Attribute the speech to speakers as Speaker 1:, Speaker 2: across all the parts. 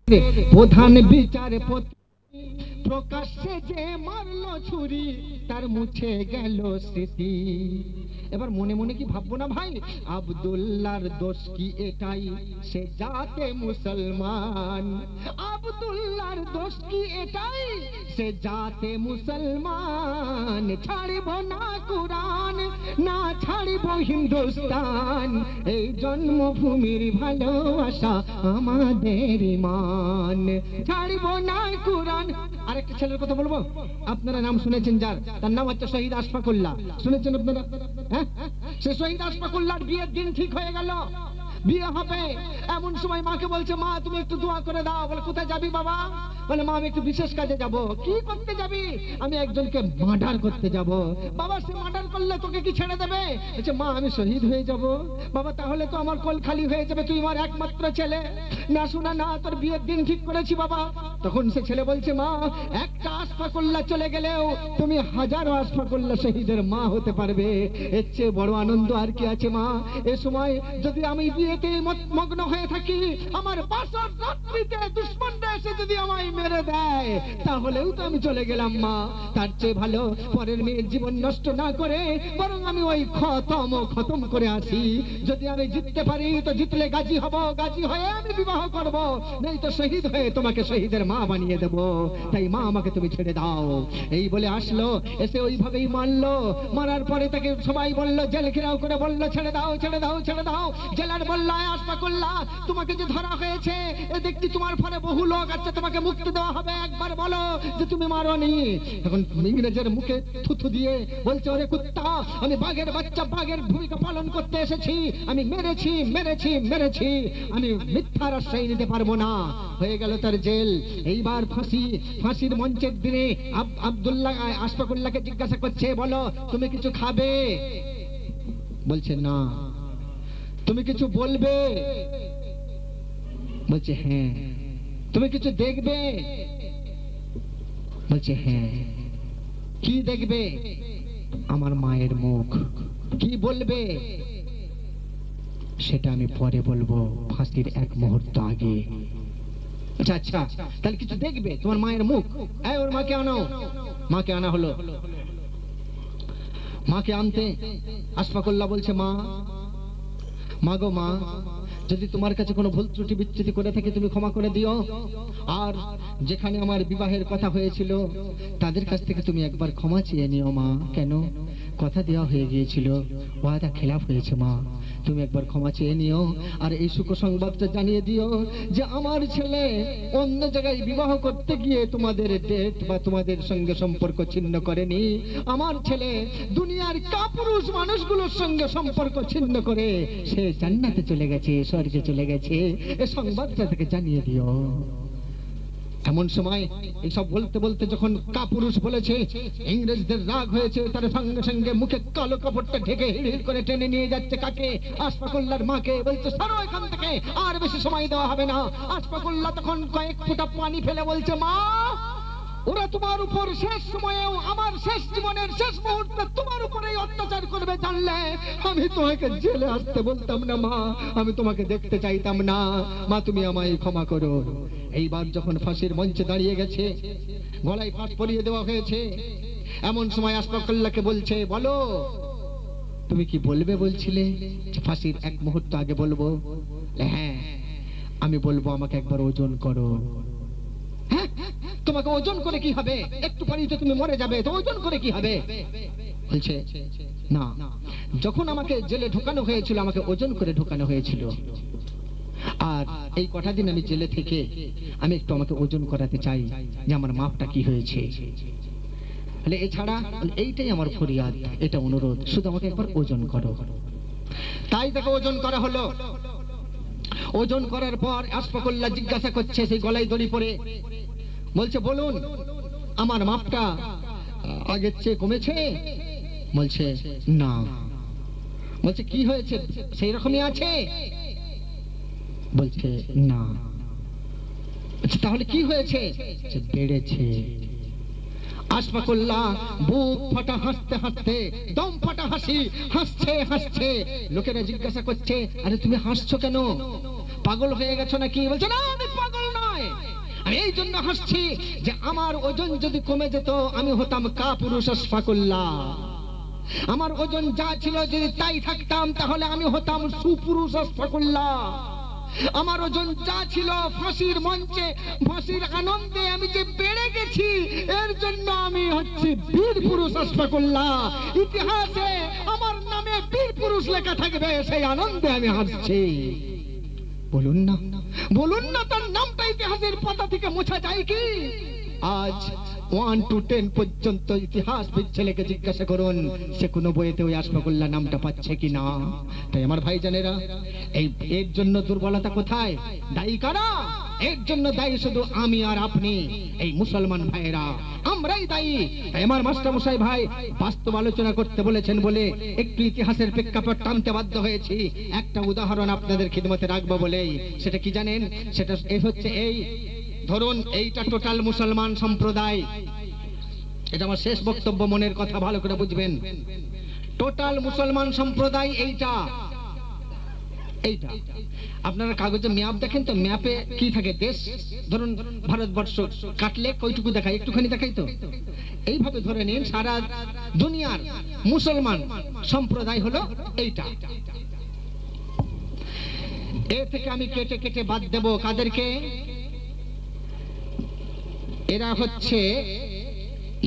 Speaker 1: প্রধান বিচারপতি প্রকাশ্যে যে মারলো ছুরি তার মুছে গেল স্মৃতি। এবার মনে মনে কি ভাববো না ভাই, আব্দুল্লাহর দোষ কি এটাই সে জাতে মুসলমান, আব্দুল্লাহর দোষ কি এটাই সে জাতে মুসলমান। ছাড়ব না কুরআন না ছাড়ব হিন্দুস্তান, এই জন্মভূমির ভালোবাসা আমাদের ঈমান। ছাড়ব না কুরআন। আরেকটা ছেলের কথা বলবো, আপনারা নাম শুনেছেন যার, তার নাম হচ্ছে শহীদ আশফাকুল্লাহ। শুনেছেন আপনারা? হ্যাঁ, সে শহীদ আশফাকুল্লাহর বিয়ের দিন ঠিক হয়ে গেল, বিয়ে হবে। এমন সময় মাকে বলছে, মা তুমি একটু দোয়া করে দাও। বলে কোথায় যাবি বাবা? বলে মা আমি একটু বিশেষ কাজে যাব। কি করতে যাবি? আমি একজনকে মার্ডার করতে যাব। বাবা সে মার্ডার করলে তোকে কি ছেড়ে দেবে? বলছে মা আমি শহীদ হয়ে যাব। বাবা তাহলে তো আমার কোল খালি হয়ে যাবে, তুই আমার একমাত্র ছেলে। না শোনা না, তোর বিয়ের দিন ঠিক করেছি বাবা। তখন সে ছেলে বলছে মা একটা আশফাকুল্লাহ চলে গেলেও তুমি হাজারো আশফাকুল্লাহ শহীদের মা হতে পারবে, এর চেয়ে বড় আনন্দ আর কি আছে মা? এ সময় যদি আমি বিয়েতে মগ্ন হয়ে থাকি, আমার বাসর রাত্রিতে দুশমনরা এসে যদি আমায় মেরে দেয় তাহলেও তো আমি চলে গেলাম মা। তার চেয়ে ভালো পরের মেয়ের জীবন নষ্ট না করে বরং আমি ওই খতম করে আসি। যদি আমি জিততে পারি তো জিতলে গাজী হব, গাজী হয়ে আমি বিবাহ করব, নেই তো শহীদ হয়ে তোমাকে শহীদের মা বানিয়ে দেব। তাই মা আমাকে তুমি ছেড়ে দাও। এই বলে আসলো, এসে ওইভাবেই মারলো। মারার পরে তাকে সবাই বললো, জেল ঘেরাও করে বললো ছেড়ে দাও ছেড়ে দাও ছেড়ে দাও। জেলার বললো আশফাকুল্লাহ তোমাকে যে ধরা হয়েছে এ দেখছি তোমার ফলে বহু লোক আছে, তোমাকে মুক্তি দেওয়া হবে, একবার বলো যে তুমি মারোনি। তখন ইংরেজের মুখে থুথু দিয়ে বলছে, ওরে কুত্তা আমি বাঘের বাচ্চা, বাঘের ভূমিকা পালন করতে এসেছি, আমি মেরেছি মেরেছি মেরেছি, আমি মিথ্যার আশ্রয় নিতে পারবো না। হয়ে গেল তার জেল। এইবার ফাঁসি। ফাঁসির মঞ্চের দিনে আব্দুল্লাহ আশফাকুল্লাহকে জিজ্ঞাসা করছে, বলো তুমি কিছু খাবে? বলছে না। তুমি কিছু বলবে? বলছে হ্যাঁ। তুমি কিছু দেখবে? বলছে হ্যাঁ। কি দেখবে? আমার মায়ের মুখ। কি বলবে? সেটা আমি পরে বলবো, ফাঁসির এক মুহূর্ত আগে। আচ্ছা আচ্ছা, তাহলে কিছু দেখবে, তোমার মায়ের মুখ। এই ওর মাকে আনো। মাকে আনা হলো। মাকে আনতে আশফাকুল্লাহ বলছে, মা মা গো মা, যদি তোমার কাছে কোনো ভুল ত্রুটি বিচ্যুতি করে থাকে তুমি ক্ষমা করে দিও। আর যেখানে আমার বিবাহের কথা হয়েছিল তাদের কাছ থেকে তুমি একবার ক্ষমা চেয়ে নিও মা। কেন? কথা দেওয়া হয়ে গিয়েছিল, ওয়াদা খেলাফ হয়েছে মা, তুমি একবার ক্ষমা চেয়ে নিও। আর এই সুখ সংবাদটা জানিয়ে দিও যে আমার ছেলে অন্য জায়গায় বিবাহ করতে গিয়ে তোমাদের ডেট বা তোমাদের সঙ্গে সম্পর্ক ছিন্ন করেনি। আমার ছেলে দুনিয়ার কাপুরুষ মানুষগুলোর সঙ্গে সম্পর্ক ছিন্ন করে সে জান্নাতে চলে গেছে, স্বর্গে চলে গেছে, এই সংবাদটা তাকে জানিয়ে দিও। এমন সময় এইসব বলতে বলতে যখন কাপুরুষ বলেছে, ইংরেজদের রাগ হয়েছে, তার সঙ্গে সঙ্গে মুখে কালো কাপড়টা ঢেকে হিড় করে টেনে নিয়ে যাচ্ছে কাকে? আশফাকুল্লাহর মাকে। বলছে সরো এখান থেকে, আর বেশি সময় দেওয়া হবে না। আশফাকুল্লাহ তখন কয়েক ফোঁটা পানি ফেলে বলছে, মা ওরা তোমার উপর শেষ সময়েও আমার শেষ জীবনের শেষ মুহূর্তে তোমার উপরেই অত্যাচার করবে জানলে আমি তোমাকে জেলে আসতে বলতাম না মা, আমি তোমাকে দেখতে চাইতাম না। মা তুমি আমায় ক্ষমা করো। এইবার যখন ফাঁসির মঞ্চে দাঁড়িয়ে গেছে, গলায় ফাঁস পরিয়ে দেওয়া হয়েছে, এমন সময় আশফাকুল্লাহকে বলছে, বলো তুমি কি বলবে? বলছিলে ফাঁসির এক মুহূর্ত আগে বলবো। হ্যাঁ আমি বলবো, আমাকে একবার ওজন করো। হ্যাঁ তোমাকে ওজন করে কি হবে? একটু পরেই তো তুমি মরে যাবে, তো ওজন করে কি হবে? বলছে না, যখন আমাকে জেলে ঢোকানো হয়েছিল আমাকে ওজন করে ঢোকানো হয়েছিল, আর এই কটা দিন আমি জেলে থেকে আমি একটু আমাকে ওজন করাতে চাই যে আমার মাপটা কি হয়েছে। এছাড়া এইটাই আমার ফরিয়াদ, এটা অনুরোধ, শুধু আমাকে একবার ওজন করো। তাই তাকে ওজন করা হলো। ওজন করার পর আশফাকুল্লাহ জিজ্ঞাসা করছে, সেই গলায় দড়ি পরে বলছে, বলুন আমার মাপটা আগের চেয়ে কমেছে? বলছে না। বলছে কি হয়েছে? সেই রকমই আছে? বলছে না। তাহলে কি হয়েছে? বেড়েছে। আশফাকুল্লাহ বুক ফাটা হাসতে হাসতে, দম ফাটা হাসি হাসছে হাসছে। লোকেরা জিজ্ঞাসা করছে, আরে তুমি হাসছো কেন? পাগল হয়ে গেছো নাকি? বলছে না আমি পাগল নয়, নয়। আমি এই জন্য হাসছি যে আমার ওজন যদি কমে যেত আমি হতাম কাপুরুষ আশফাকুল্লাহ। আমার ওজন যা ছিল যদি তাই থাকতাম তাহলে আমি হতাম সুপুরুষ আশফাকুল্লাহ। আমার ওজন যা ছিল ফাঁসির মঞ্চে ফাঁসির আনন্দে আমি যে বেড়ে গেছি এর জন্য আমি হচ্ছি বীর পুরুষ আশফাকুল্লাহ। ইতিহাসে আমার নামে বীর পুরুষ লেখা থাকবে, সেই আনন্দে আমি হাসছি। বলুন না, বলুন না, তার নামটা ইতিহাসের পাতা থেকে মোছা যায় কি? আজ 1 to 10 পর্যন্ত ইতিহাসবিদ ছেলেকে জিজ্ঞাসা করুন সে কোনো বইতে ওই আশফাকুল্লাহ নামটা পাচ্ছে কিনা। তাই আমার ভাইজানেরা, এর জন্য দুর্বলতা কোথায়? দায়ী কারা? এর জন্য দায়ী শুধু আমি আর আপনি, এই মুসলমান ভাইয়েরা, আমরাই দায়ী। আমার মাস্টার মশাই ভাই বাস্তব আলোচনা করতে বলেছেন বলে একটু ইতিহাসের প্রেক্ষাপট টানতে বাধ্য হয়েছি। একটা উদাহরণ আপনাদের খিদমতে রাখবো বলেই। সেটা কি জানেন? সেটা হচ্ছে এই ধরুন, এইটা টোটাল মুসলমান সম্প্রদায়। এটা আমার শেষ বক্তব্য, মনের কথা ভালো করে বুঝবেন। টোটাল মুসলমান সম্প্রদায় এইটা। আপনারা কাগজে ম্যাপ দেখেন তো, ম্যাপে কি থাকে? দেশ ধরুন ভারতবর্ষ কাটলে কয়টুকু দেখায়? একটুখানি দেখাই তো। এইভাবে ধরে নিন সারা দুনিয়ার মুসলমান সম্প্রদায় হলো এইটা। এ থেকে আমি কেটে কেটে বাদ দেব কাদেরকে? এরা হচ্ছে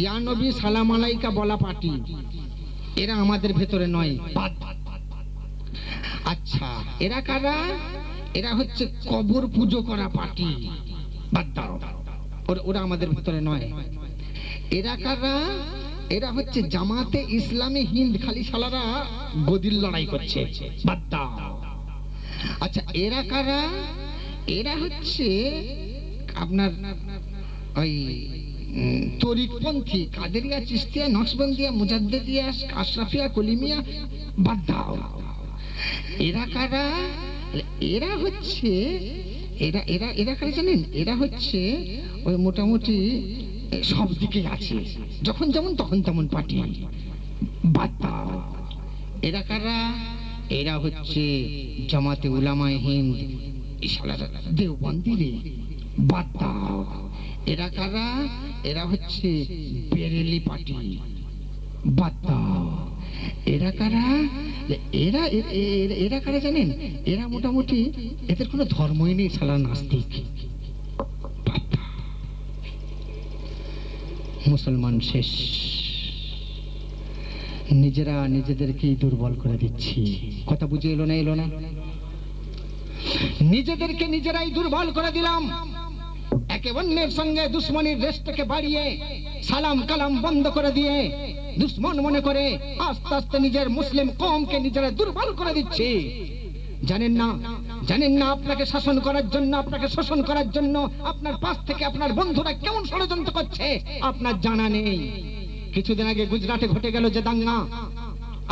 Speaker 1: ইয়া নবী সালাম আলাইকা বলা পার্টি, এরা আমাদের ভেতরে নয়। আচ্ছা, এরা কারা? এরা হচ্ছে কবর পুজো করা পার্টি, বাদ দাও, ওরা আমাদের ভেতরে নয়। এরা কারা? এরা হচ্ছে জামাতে ইসলামী হিন্দ, খালি শালারা গদির লড়াই করছে, বাদ দাও। আচ্ছা, এরা কারা? এরা হচ্ছে আপনার ওই তরিকপন্থী, কাদেরিয়া, চিশতিয়া, নকশবন্দিয়া, মুজাদ্দিদিয়া, আশরাফিয়া, কলিমিয়া, বাদ দাও। এরা কারা? এরা হচ্ছে এরা এরা এরা কারা জানেন? এরা হচ্ছে ওই মোটামুটি সব দিকে আছে, যখন যেমন তখন তেমন পার্টি, বাদ দাও। এরা কারা? এরা হচ্ছে জামাতে উলামায়ে হিন্দ, দেওবন্দি রে, বাদ দাও। এরা কারা? এরা হচ্ছে বেরেলি পার্টি, বাদ দাও। এরা কারা? এরা এরা কারা জানেন? এরা মোটামুটি এদের কোনো ধর্মই নেই, সালা নাস্তিক, বাদ দাও। মুসলমান শেষ। নিজেরা নিজেদেরকেই দুর্বল করে দিচ্ছি। কথা বুঝে এলো না? এলো না? নিজেদেরকে নিজেরাই দুর্বল করে দিলাম। একে অন্যের সঙ্গে দুশ্মনীর রেশটাকে বাড়িয়ে সালাম কালাম বন্ধ করে দিয়ে দুশ্মন মনে করে আস্তে আস্তে নিজের মুসলিম কওমকে নিজেরা দুর্বল করে দিচ্ছে। জানেন না, জানেন না আপনাকে শাসন করার জন্য, আপনাকে শোষণ করার জন্য আপনার পাশ থেকে আপনার বন্ধুরা কেমন ষড়যন্ত্র করছে আপনার জানা নেই। কিছুদিন আগে গুজরাটে ঘটে গেল যে দাঙ্গা,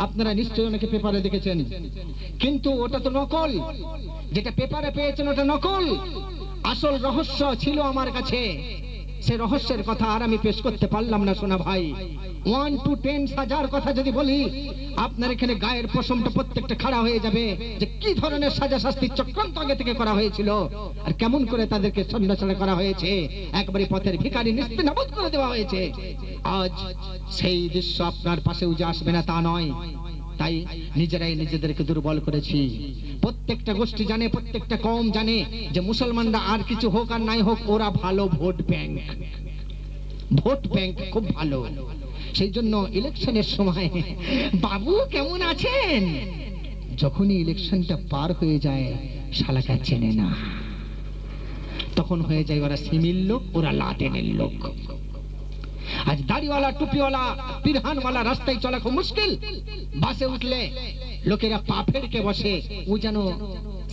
Speaker 1: আপনারা নিশ্চয়ই অনেকে পেপারে দেখেছেন, কিন্তু ওটা তো নকল। যেটা পেপারে পেয়েছেন ওটা নকল। আসল রহস্য ছিল আমার কাছে, সে রহস্যের কথা আর আমি পেশ করতে পারলাম না সোনা ভাই। 1 to 10 সাজার কথা যদি বলি, আপনার এখানে গায়ের পশমটা প্রত্যেকটা খাড়া হয়ে যাবে যে কি ধরনের সাজা শাস্তির চক্রান্ত আগে থেকে করা হয়েছিল আর কেমন করে তাদেরকে ছন্নছাড়া করা হয়েছে, একবারে পথের ভিখারি নিস্তেনাবুদ করে দেওয়া হয়েছে। আজ সেই দৃশ্য আপনার পাশে উঠে আসবে না তা নয়। তাই নিজেরাই নিজেদেরকে দুর্বল করেছি। প্রত্যেকটা গোষ্ঠী জানে, প্রত্যেকটা কওম জানে যে মুসলমানরা আর কিছু হোক আর নাই হোক ওরা ভালো ভোট ব্যাংক, ভোট ব্যাংক খুব ভালো। সেই জন্য ইলেকশনের সময় বাবু কেমন আছেন, যখনই ইলেকশনটা পার হয়ে যায় শালাকা চেনে না, তখন হয়ে যায় ওরা সিমিল লোক, ওরা লাদেনের লোক। আজ দাড়িওয়ালা, টুপিওয়ালা, পিরহানওয়ালা রাস্তায় চলা খুব মুশকিল। বাসে উঠলে লোকেরা পা ফেরকে বসে, ও যেন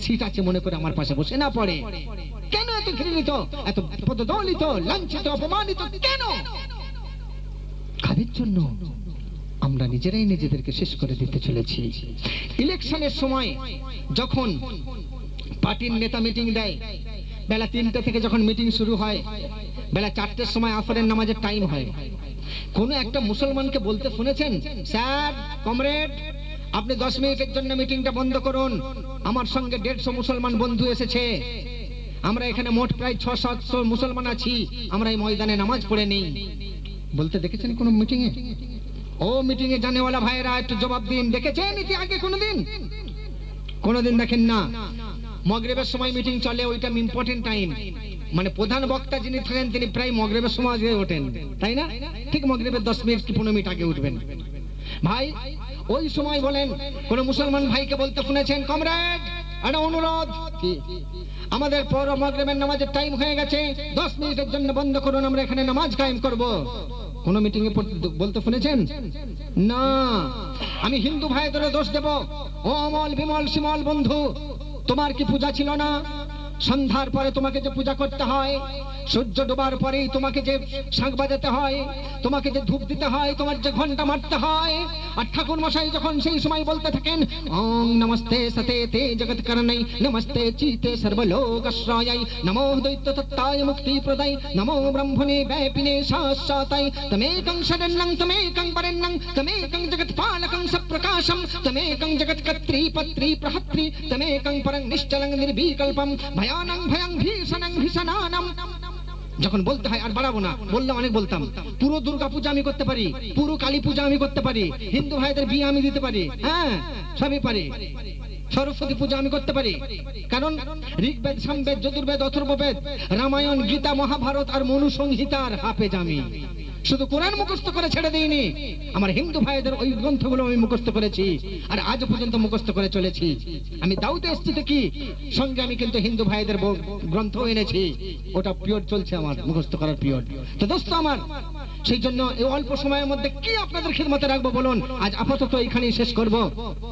Speaker 1: সিট আছে মনে করে আমার পাশে বসে না পড়ে। কেন এত ঘৃণিত, এত পদদলিত, লাঞ্ছিত, অপমানিত কেন? কাদের জন্য? আমরা নিজেরাই নিজেদেরকে শেষ করে দিতে চলেছি। ইলেকশনের সময় যখন পার্টির নেতা মিটিং দেয়, বেলা 3টা থেকে যখন মিটিং শুরু হয়, বেলা 4টের সময় আসরের নামাজের টাইম হয়। কোন একটা মুসলমানকে বলতে শুনেছেন, স্যার, কমরেড, আপনি 10 মিনিটের জন্য মিটিংটা বন্ধ করুন, আমার সঙ্গে 150 মুসলমান বন্ধু এসেছে, আমরা এখানে মোট প্রায় 600-700 মুসলমান আছি, আমরা এই ময়দানে নামাজ পড়ে নেই বলতে দেখেছেন কোন মিটিং এ? ও মিটিং এ জানেওয়ালা ভাইরা একটু জবাব দিন, দেখেছেন ইতি আগে কোনদিন দেখেন না? মাগরিবের সময় মিটিং চলে, ওইটা ইম্পর্টেন্ট টাইম, মানে প্রধান বক্তা যিনি থাকেন তিনি প্রায় মাগরিবের সময় আগে ওঠেন, তাই না? ঠিক মাগরিবের 10 মিনিট কি 15 মিনিট আগে উঠবেন। ভাই ওই সময় বলেন কোন মুসলমান ভাইকে বলতে শুনেছেন, কমরেড একটা অনুরোধ, আমাদের পর মাগরিবের নামাজের টাইম হয়ে গেছে, 10 মিনিটের জন্য বন্ধ করুন, আমরা এখানে নামাজ কায়েম করব? কোন মিটিং এ বলতে শুনেছেন? না। আমি হিন্দু ভাইদের দোষ দেব, ও অমল বিমল শিমল বন্ধু, তোমার কি পূজা ছিল না? সন্ধ্যার পরে তোমাকে যে পূজা করতে হয়, সূর্য ডোবার পরেই তোমাকে যে শাঁখ বাজাতে হয়, তোমাকে যে ধূপ দিতে হয়, তোমার যে ঘন্টা মারতে হয়, আর ঠাকুর মশাই যখন সেই সময় বলতে থাকেন ওম নমস্তে সতেতে জগৎ করণৈ নমস্তে চিতে সর্বলোকাশ্রয়ায় নমো দৈত্য তত্ত্বায় মুক্তি প্রদায় নমো ব্রহ্মণে ব্যাপিনে শাশ্বতাই তমেকং শরণ্যং তমেকং বরেণ্যং তমেকং জগৎপালকং সপ্রকাশম তমেকং জগৎকর্ত্রী পত্রী প্রহত্রী তমেকং পরং নিশ্চলং নির্বিকল্পম ভয়ানং ভয়ং ভীষণং ভীষণানম। যখন বলতে হয়, আর বাড়াবো না, বললাম অনেক বলতাম, পুরো দুর্গা পূজা আমি করতে পারি, পুরো কালী পূজা আমি করতে পারি, হিন্দু ভাইদের বিয়ে আমি দিতে পারি, হ্যাঁ সবই পারি, সরস্বতী পূজা আমি করতে পারি, কারণ ঋগ্বেদ সামবেদ যজুর্বেদ অথর্ববেদ রামায়ণ গীতা মহাভারত আর মনু সংহিতার হাফেজ আমি। শুধু কোরআন মুখস্থ করে ছেড়ে দিইনি, আমার হিন্দু ভাইদের ওই গ্রন্থগুলো আমি মুখস্থ করেছি আর আজ পর্যন্ত মুখস্থ করে চলেছি। আমি দাউদে এসেছি কি সঙ্গে আমি কিন্তু হিন্দু ভাইদের গ্রন্থ এনেছি, ওটা পিরিয়ড চলছে আমার মুখস্থ করার পিরিয়ড। তো দোস্ত আমার, সেই জন্য এই অল্প সময়ের মধ্যে কি আপনাদের খিদমতে রাখবো বলুন? আজ আপাতত এখানেই শেষ করব,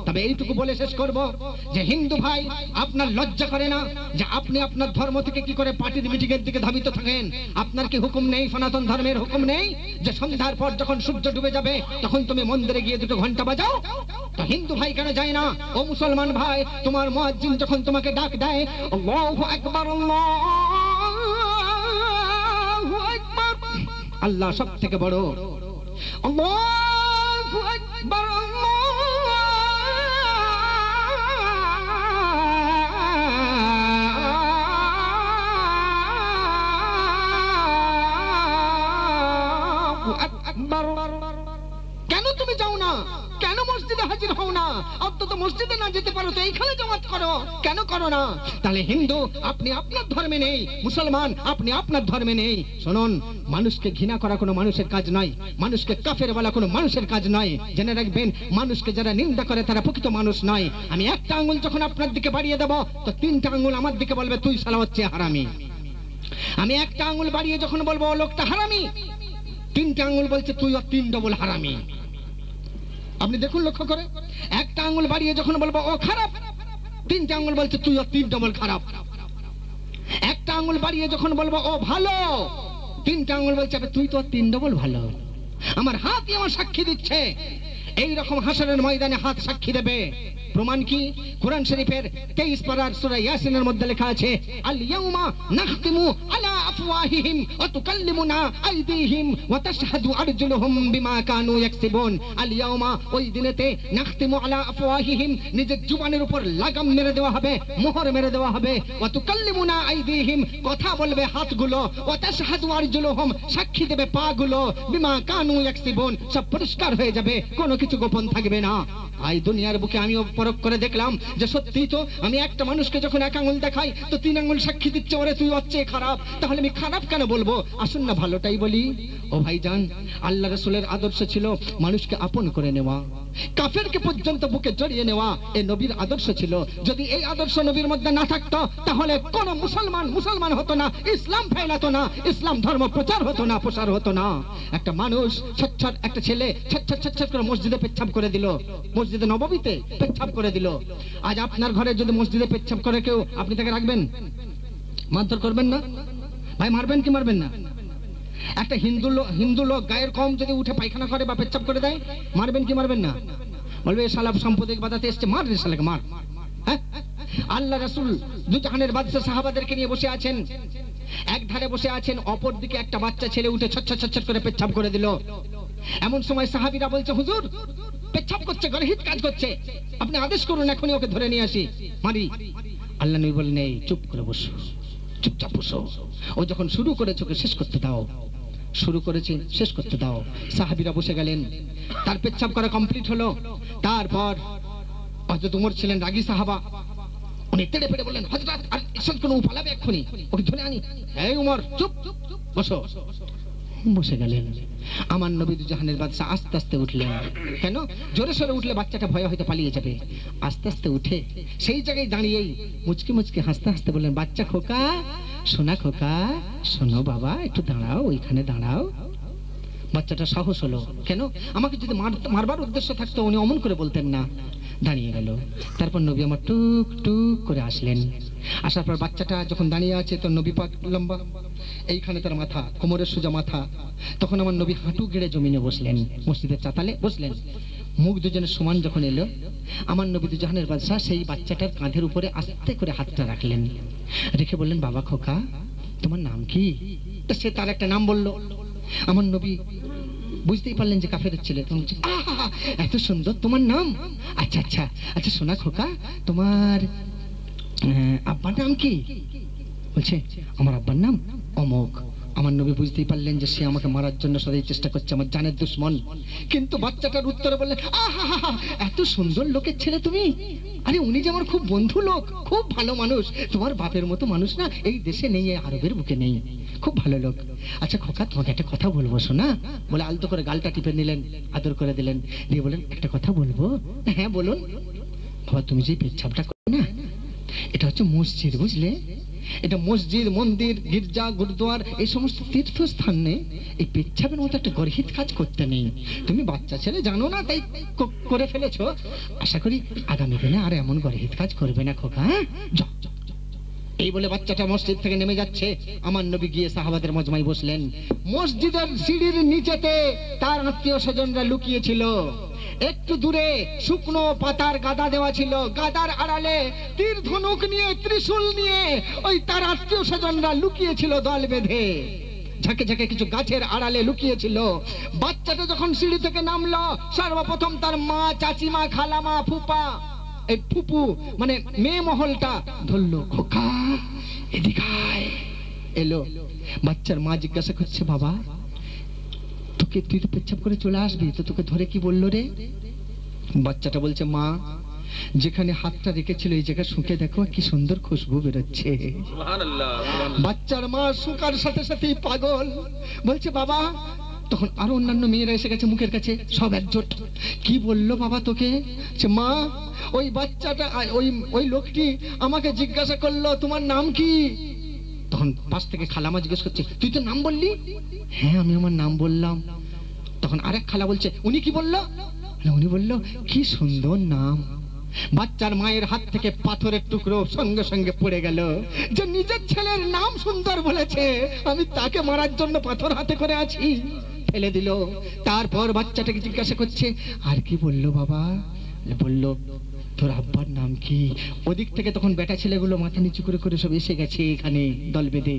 Speaker 1: তবে এইটুকু বলে শেষ করব যে হিন্দু ভাই আপনার লজ্জা করে না যে আপনি আপনার ধর্ম থেকে কি করে পার্টির মিটিং এর দিকে ধাবিত থাকেন? আপনার কি হুকুম নেই, সনাতন ধর্মের হুকুম নেই যে সন্ধ্যার পর যখন সূর্য ডুবে যাবে তখন তুমি মন্দিরে গিয়ে 2 ঘন্টা বাজাও? তো হিন্দু ভাই কেন যায় না? ও মুসলমান ভাই, তোমার মুয়াজ্জিন যখন তোমাকে ডাক দেয় আল্লাহু আকবার আল্লাহু আকবার, আল্লাহ সব থেকে বড়, আল্লাহু আকবার কেন তুমি যাও না? কেন মসজিদে হাজির হও না? অন্তত মসজিদে না যেতে পারো তো এইখানে জমাত করো, কেন করো না? তাহলে হিন্দু আপনি আপনার ধর্মে নেই, মুসলমান আপনি আপনার ধর্মে নেই। শুনুন, মানুষকে ঘৃণা করা কোনো মানুষের কাজ নয়, মানুষকে কাফের বলা কোনো মানুষের কাজ নয়। জেনে রাখবেন, মানুষকে যারা নিন্দা করে তারা প্রকৃত মানুষ নয়। আমি একটা আঙ্গুল যখন আপনার দিকে বাড়িয়ে দেব তো 3টা আঙ্গুল আমার দিকে বলবে তুই শালা হচ্ছে হারামি। আমি একটা আঙ্গুল বাড়িয়ে যখন বলবো ও লোকটা হারামি, 3টা আঙ্গুল বলছে তুই 3 ডবল হারামি। আপনি দেখুন লক্ষ্য করে, একটা আঙ্গুল বাড়িয়ে যখন বলবো ও খারাপ, 3টা আঙ্গুল বলছে তুই 3 ডবল খারাপ। একটা আঙ্গুল বাড়িয়ে যখন বলবো ও ভালো, 3টা আঙ্গুল বলছে তুই তো 3 ডবল ভালো। আমার হাতই আমার সাক্ষী দিচ্ছে। এই রকম হাসরের ময়দানে হাত সাক্ষী দেবে। প্রমাণ কি? কোরআন শরীফের 23 পারার সূরা ইয়াসিনের মধ্যে লেখা আছে আল ইয়াউমা নাখতিমু আলা আফওয়াহিহিম ওয়া তুকাল্লিমুনা আইদিহিম ওয়া তাশহাদু আরজুলুহুম বিমা কানু ইয়াকসিবুন। আল ইয়াউমা, ওই দিনেতে, নাখতিমু আলা আফওয়াহিহিম, নিজের জবানের উপর লাগাম মেরে দেওয়া হবে, মোহর মেরে দেওয়া হবে। ওয়া তুকাল্লিমুনা আইদিহিম, কথা বলবে হাতগুলো। ওয়া তাশহাদু আরজুলুহুম, সাক্ষী দেবে পাগুলো। বিমা কানু ইয়াকসিবুন, সব পরিষ্কার হয়ে যাবে, কোনো কিছু গোপন থাকবে না। এই দুনিয়ার বুকে আমিও পরখ করে দেখলাম যে সত্যি তো আমি একটা মানুষকে যখন 1 আঙ্গুল দেখাই তো 3 আঙ্গুল সাক্ষী দিচ্ছে ওরে তুই হচ্ছে খারাপ, তাহলে আমি খারাপ কেন বলবো? আসুন না ভালোটাই বলি। ও ভাইজান, আল্লাহ রাসূলের আদর্শ ছিল মানুষকে আপন করে নেওয়া, কাফেরকে পর্যন্ত বুকে জড়িয়ে নেওয়া। এই নবীর আদর্শ ছিল। যদি এই আদর্শ নবীর মধ্যে না থাকতো তাহলে কোন মুসলমান হতো না, ইসলাম ফেলাতো না, ইসলাম ধর্ম প্রচার হতো না, প্রসার হতো না। একটা মানুষ ছটছট, একটা ছেলে ছটছট করে মসজিদে পেচ্ছাপ করে দিল, মসজিদে নববীতে পেচ্ছাপ করে দিল। আজ আপনার ঘরে যদি মসজিদে পেচ্ছাপ করে কেউ, আপনি তাকে রাখবেন? মারধর করবেন না? ভাই মারবেন কি মারবেন না? একটা হিন্দু লোক গায়ের কম যদি উঠে পায়খানা করে বা পেচ্ছাপ করে দেয়, মারবেন কি মারবেন না? বলবে শালা সাম্প্রদায়িক বাদাতে এসছে, মার রে শালাকে মার। হ্যাঁ, আল্লাহ রাসূল দুজাহানের বাদশা সাহাবাদেরকে নিয়ে বসে আছেন, এক ধারে বসে আছেন, অপর দিকে একটা বাচ্চা ছেলে উঠে ছটছট করে পেচ্ছাপ করে দিল। এমন সময় সাহাবীরা বলছে হুজুর পেচ্ছাপ করছে, গরহিত কাজ করছে, আপনি আদেশ করুন এখনই ওকে ধরে নিয়ে আসি, মারি। আল্লাহ নবী বললেন এই চুপ করে বসো, চুপচাপ বসো। ও যখন শুরু করেছে ওকে শেষ করতে দাও, শুরু করেছে শেষ করতে দাও। সাহাবীরা বসে গেলেন, তার পেচ্ছাপ করা কমপ্লিট হলো। তারপর হযরত ওমর ছিলেন রাগী সাহাবা, উনি তেড়ে ফেড়ে বললেন, হযরত আর ইরশাদ কোন পালাবে এক্ষুনি, ওকে ধরে আনি। এই ওমর চুপ, বসো। বসে গেলেন। আমার নবী দুজাহানের বাদশা আস্তে আস্তে উঠলেন। কেন? জোরে সোরে উঠলে বাচ্চাটা ভয়ে হয়তো পালিয়ে যাবে। আস্তে আস্তে উঠে সেই জায়গায় দাঁড়িয়েই মুচকি মুচকি হাসতে হাসতে বললেন, বাচ্চা খোকা, সোনা খোকা, শোনো বাবা, একটু দাঁড়াও, ওইখানে দাঁড়াও। বাচ্চাটা সাহস হলো। কেন? আমাকে যদি মারবার উদ্দেশ্য থাকতো উনি অমন করে বলতেন না। দাঁড়িয়ে গেল। তারপর নবী আমার টুক টুক করে আসলেন। আসার পর বাচ্চাটা যখন দাঁড়িয়ে আছে, তো নবী পাক লম্বা, এইখানে তার মাথা, কোমরের সোজা মাথা। তখন আমার নবী হাঁটু গেড়ে জমিনে বসলেন, মসজিদের চাতালে বসলেন। মুখ দুজনের সমান যখন এলো, আমার নবী দুজাহানের বাদশা সেই বাচ্চাটার কাঁধের উপরে আস্তে করে হাতটা রাখলেন, রেখে বললেন, বাবা খোকা, তোমার নাম কি? তা সে তার একটা নাম বলল। আমার নবী বুঝতেই পারলেন যে কাফেরের ছেলে। তখন বলছে, আহা, এত সুন্দর, তোমার নাম? আচ্ছা আচ্ছা আচ্ছা, সোনা খোকা, তোমার আব্বার নাম কি? বলছে, আমার আব্বার নাম অমুক। আমার নবী বুঝতেই পারলেন যে সে আমাকে মারার জন্য সদাই চেষ্টা করছে, আমার জানের দুশমন। কিন্তু বাচ্চাটার উত্তরে বললেন, আহা, এত সুন্দর লোকের ছেলে তুমি? আরে উনি যে আমার খুব বন্ধু লোক, খুব ভালো মানুষ, তোমার বাপের মতো মানুষ না এই দেশে নেই, এই আরবের বুকে নেই, খুব ভালো লোক। আচ্ছা খোকা, তোমাকে একটা কথা বলবো, শোনা? বলে আলতো করে গালটা টিপে নিলেন, আদর করে দিলেন, দিয়ে বলেন, একটা কথা বলবো? হ্যাঁ বলুন। বাবা, তুমি যে পেচ্ছাপটা করো না, এটা হচ্ছে মসজিদ, বুঝলে? এটা মসজিদ, মন্দির, গির্জা, গুরুদুয়ার, এই সমস্ত তীর্থস্থান নেই, এই পেচ্ছাপের মতো একটা গর্হিত কাজ করতে নেই। তুমি বাচ্চা ছেলে, জানো না, তাই করে ফেলেছো। আশা করি আগামী দিনে আর এমন গর্হিত কাজ করবে না খোকা। যাও। এই বলে বাচ্চাটা মসজিদ থেকে নেমে যাচ্ছে। আমার নবী গিয়ে সাহাবাদের মজমায় বসলেন। মসজিদের সিঁড়ির নিচেতে তার আত্মীয় স্বজনরা লুকিয়েছিল। একটু দূরে শুকনো পাতার গাদা দেওয়া ছিল, গাদার আড়ালে তীর ধনুক নিয়ে, ত্রিশূল নিয়ে ওই তার আত্মীয় স্বজনরা লুকিয়েছিল দল বেঁধে। ঝাঁকে ঝাঁকে কিছু গাছের আড়ালে লুকিয়েছিল। বাচ্চাটা যখন সিঁড়ি থেকে নামলো, সর্বপ্রথম তার মা, চাচিমা, খালামা, ফুপা, এই ফুপু মানে মেয়ে মহলটা ধরলো, খোকা এদিকে আয়। এলো। বাচ্চার মা জিজ্ঞাসা করছে, বাবা তোকে, তুই তো পেচ্ছাপ করে চলে আসবি, তো তোকে ধরে কি বললো রে? বাচ্চাটা বলছে, মা যেখানে হাতটা রেখেছিল এই জায়গা শুকে দেখো, কি সুন্দর খুশবু বেরোচ্ছে। বাচ্চার মা শুকার সাথে সাথেই পাগল, বলছে, বাবা। তখন আরো অন্যান্য মেয়েরা এসে গেছে মুখের কাছে, সব একজোট। কি বললো বাবা তোকে? মা, ওই বাচ্চাটা, ওই লোকটি আমাকে জিজ্ঞাসা করলো তোমার নাম কি। তখন পাশ থেকে খালামা জিজ্ঞেস করছে, তুই তো নাম বললি? হ্যাঁ, আমি আমার নাম বললাম। তখন আরেক খালা বলছে, উনি কি বললো? উনি বললো, কি সুন্দর নাম। বাচ্চার মায়ের হাত থেকে পাথরের টুকরো সঙ্গে সঙ্গে পড়ে গেল। যে নিজের ছেলের নাম সুন্দর বলেছে, আমি তাকে মারার জন্য পাথর হাতে করে আছি, ফেলে দিল। তারপর বাচ্চাটাকে জিজ্ঞাসা করছে, আর কি বললো বাবা? বললো, তোর আব্বার নাম কি? ওদিক থেকে তখন বেটা ছেলেগুলো মাথা নিচু করে করে সব এসে গেছে এখানে দল বেঁধে,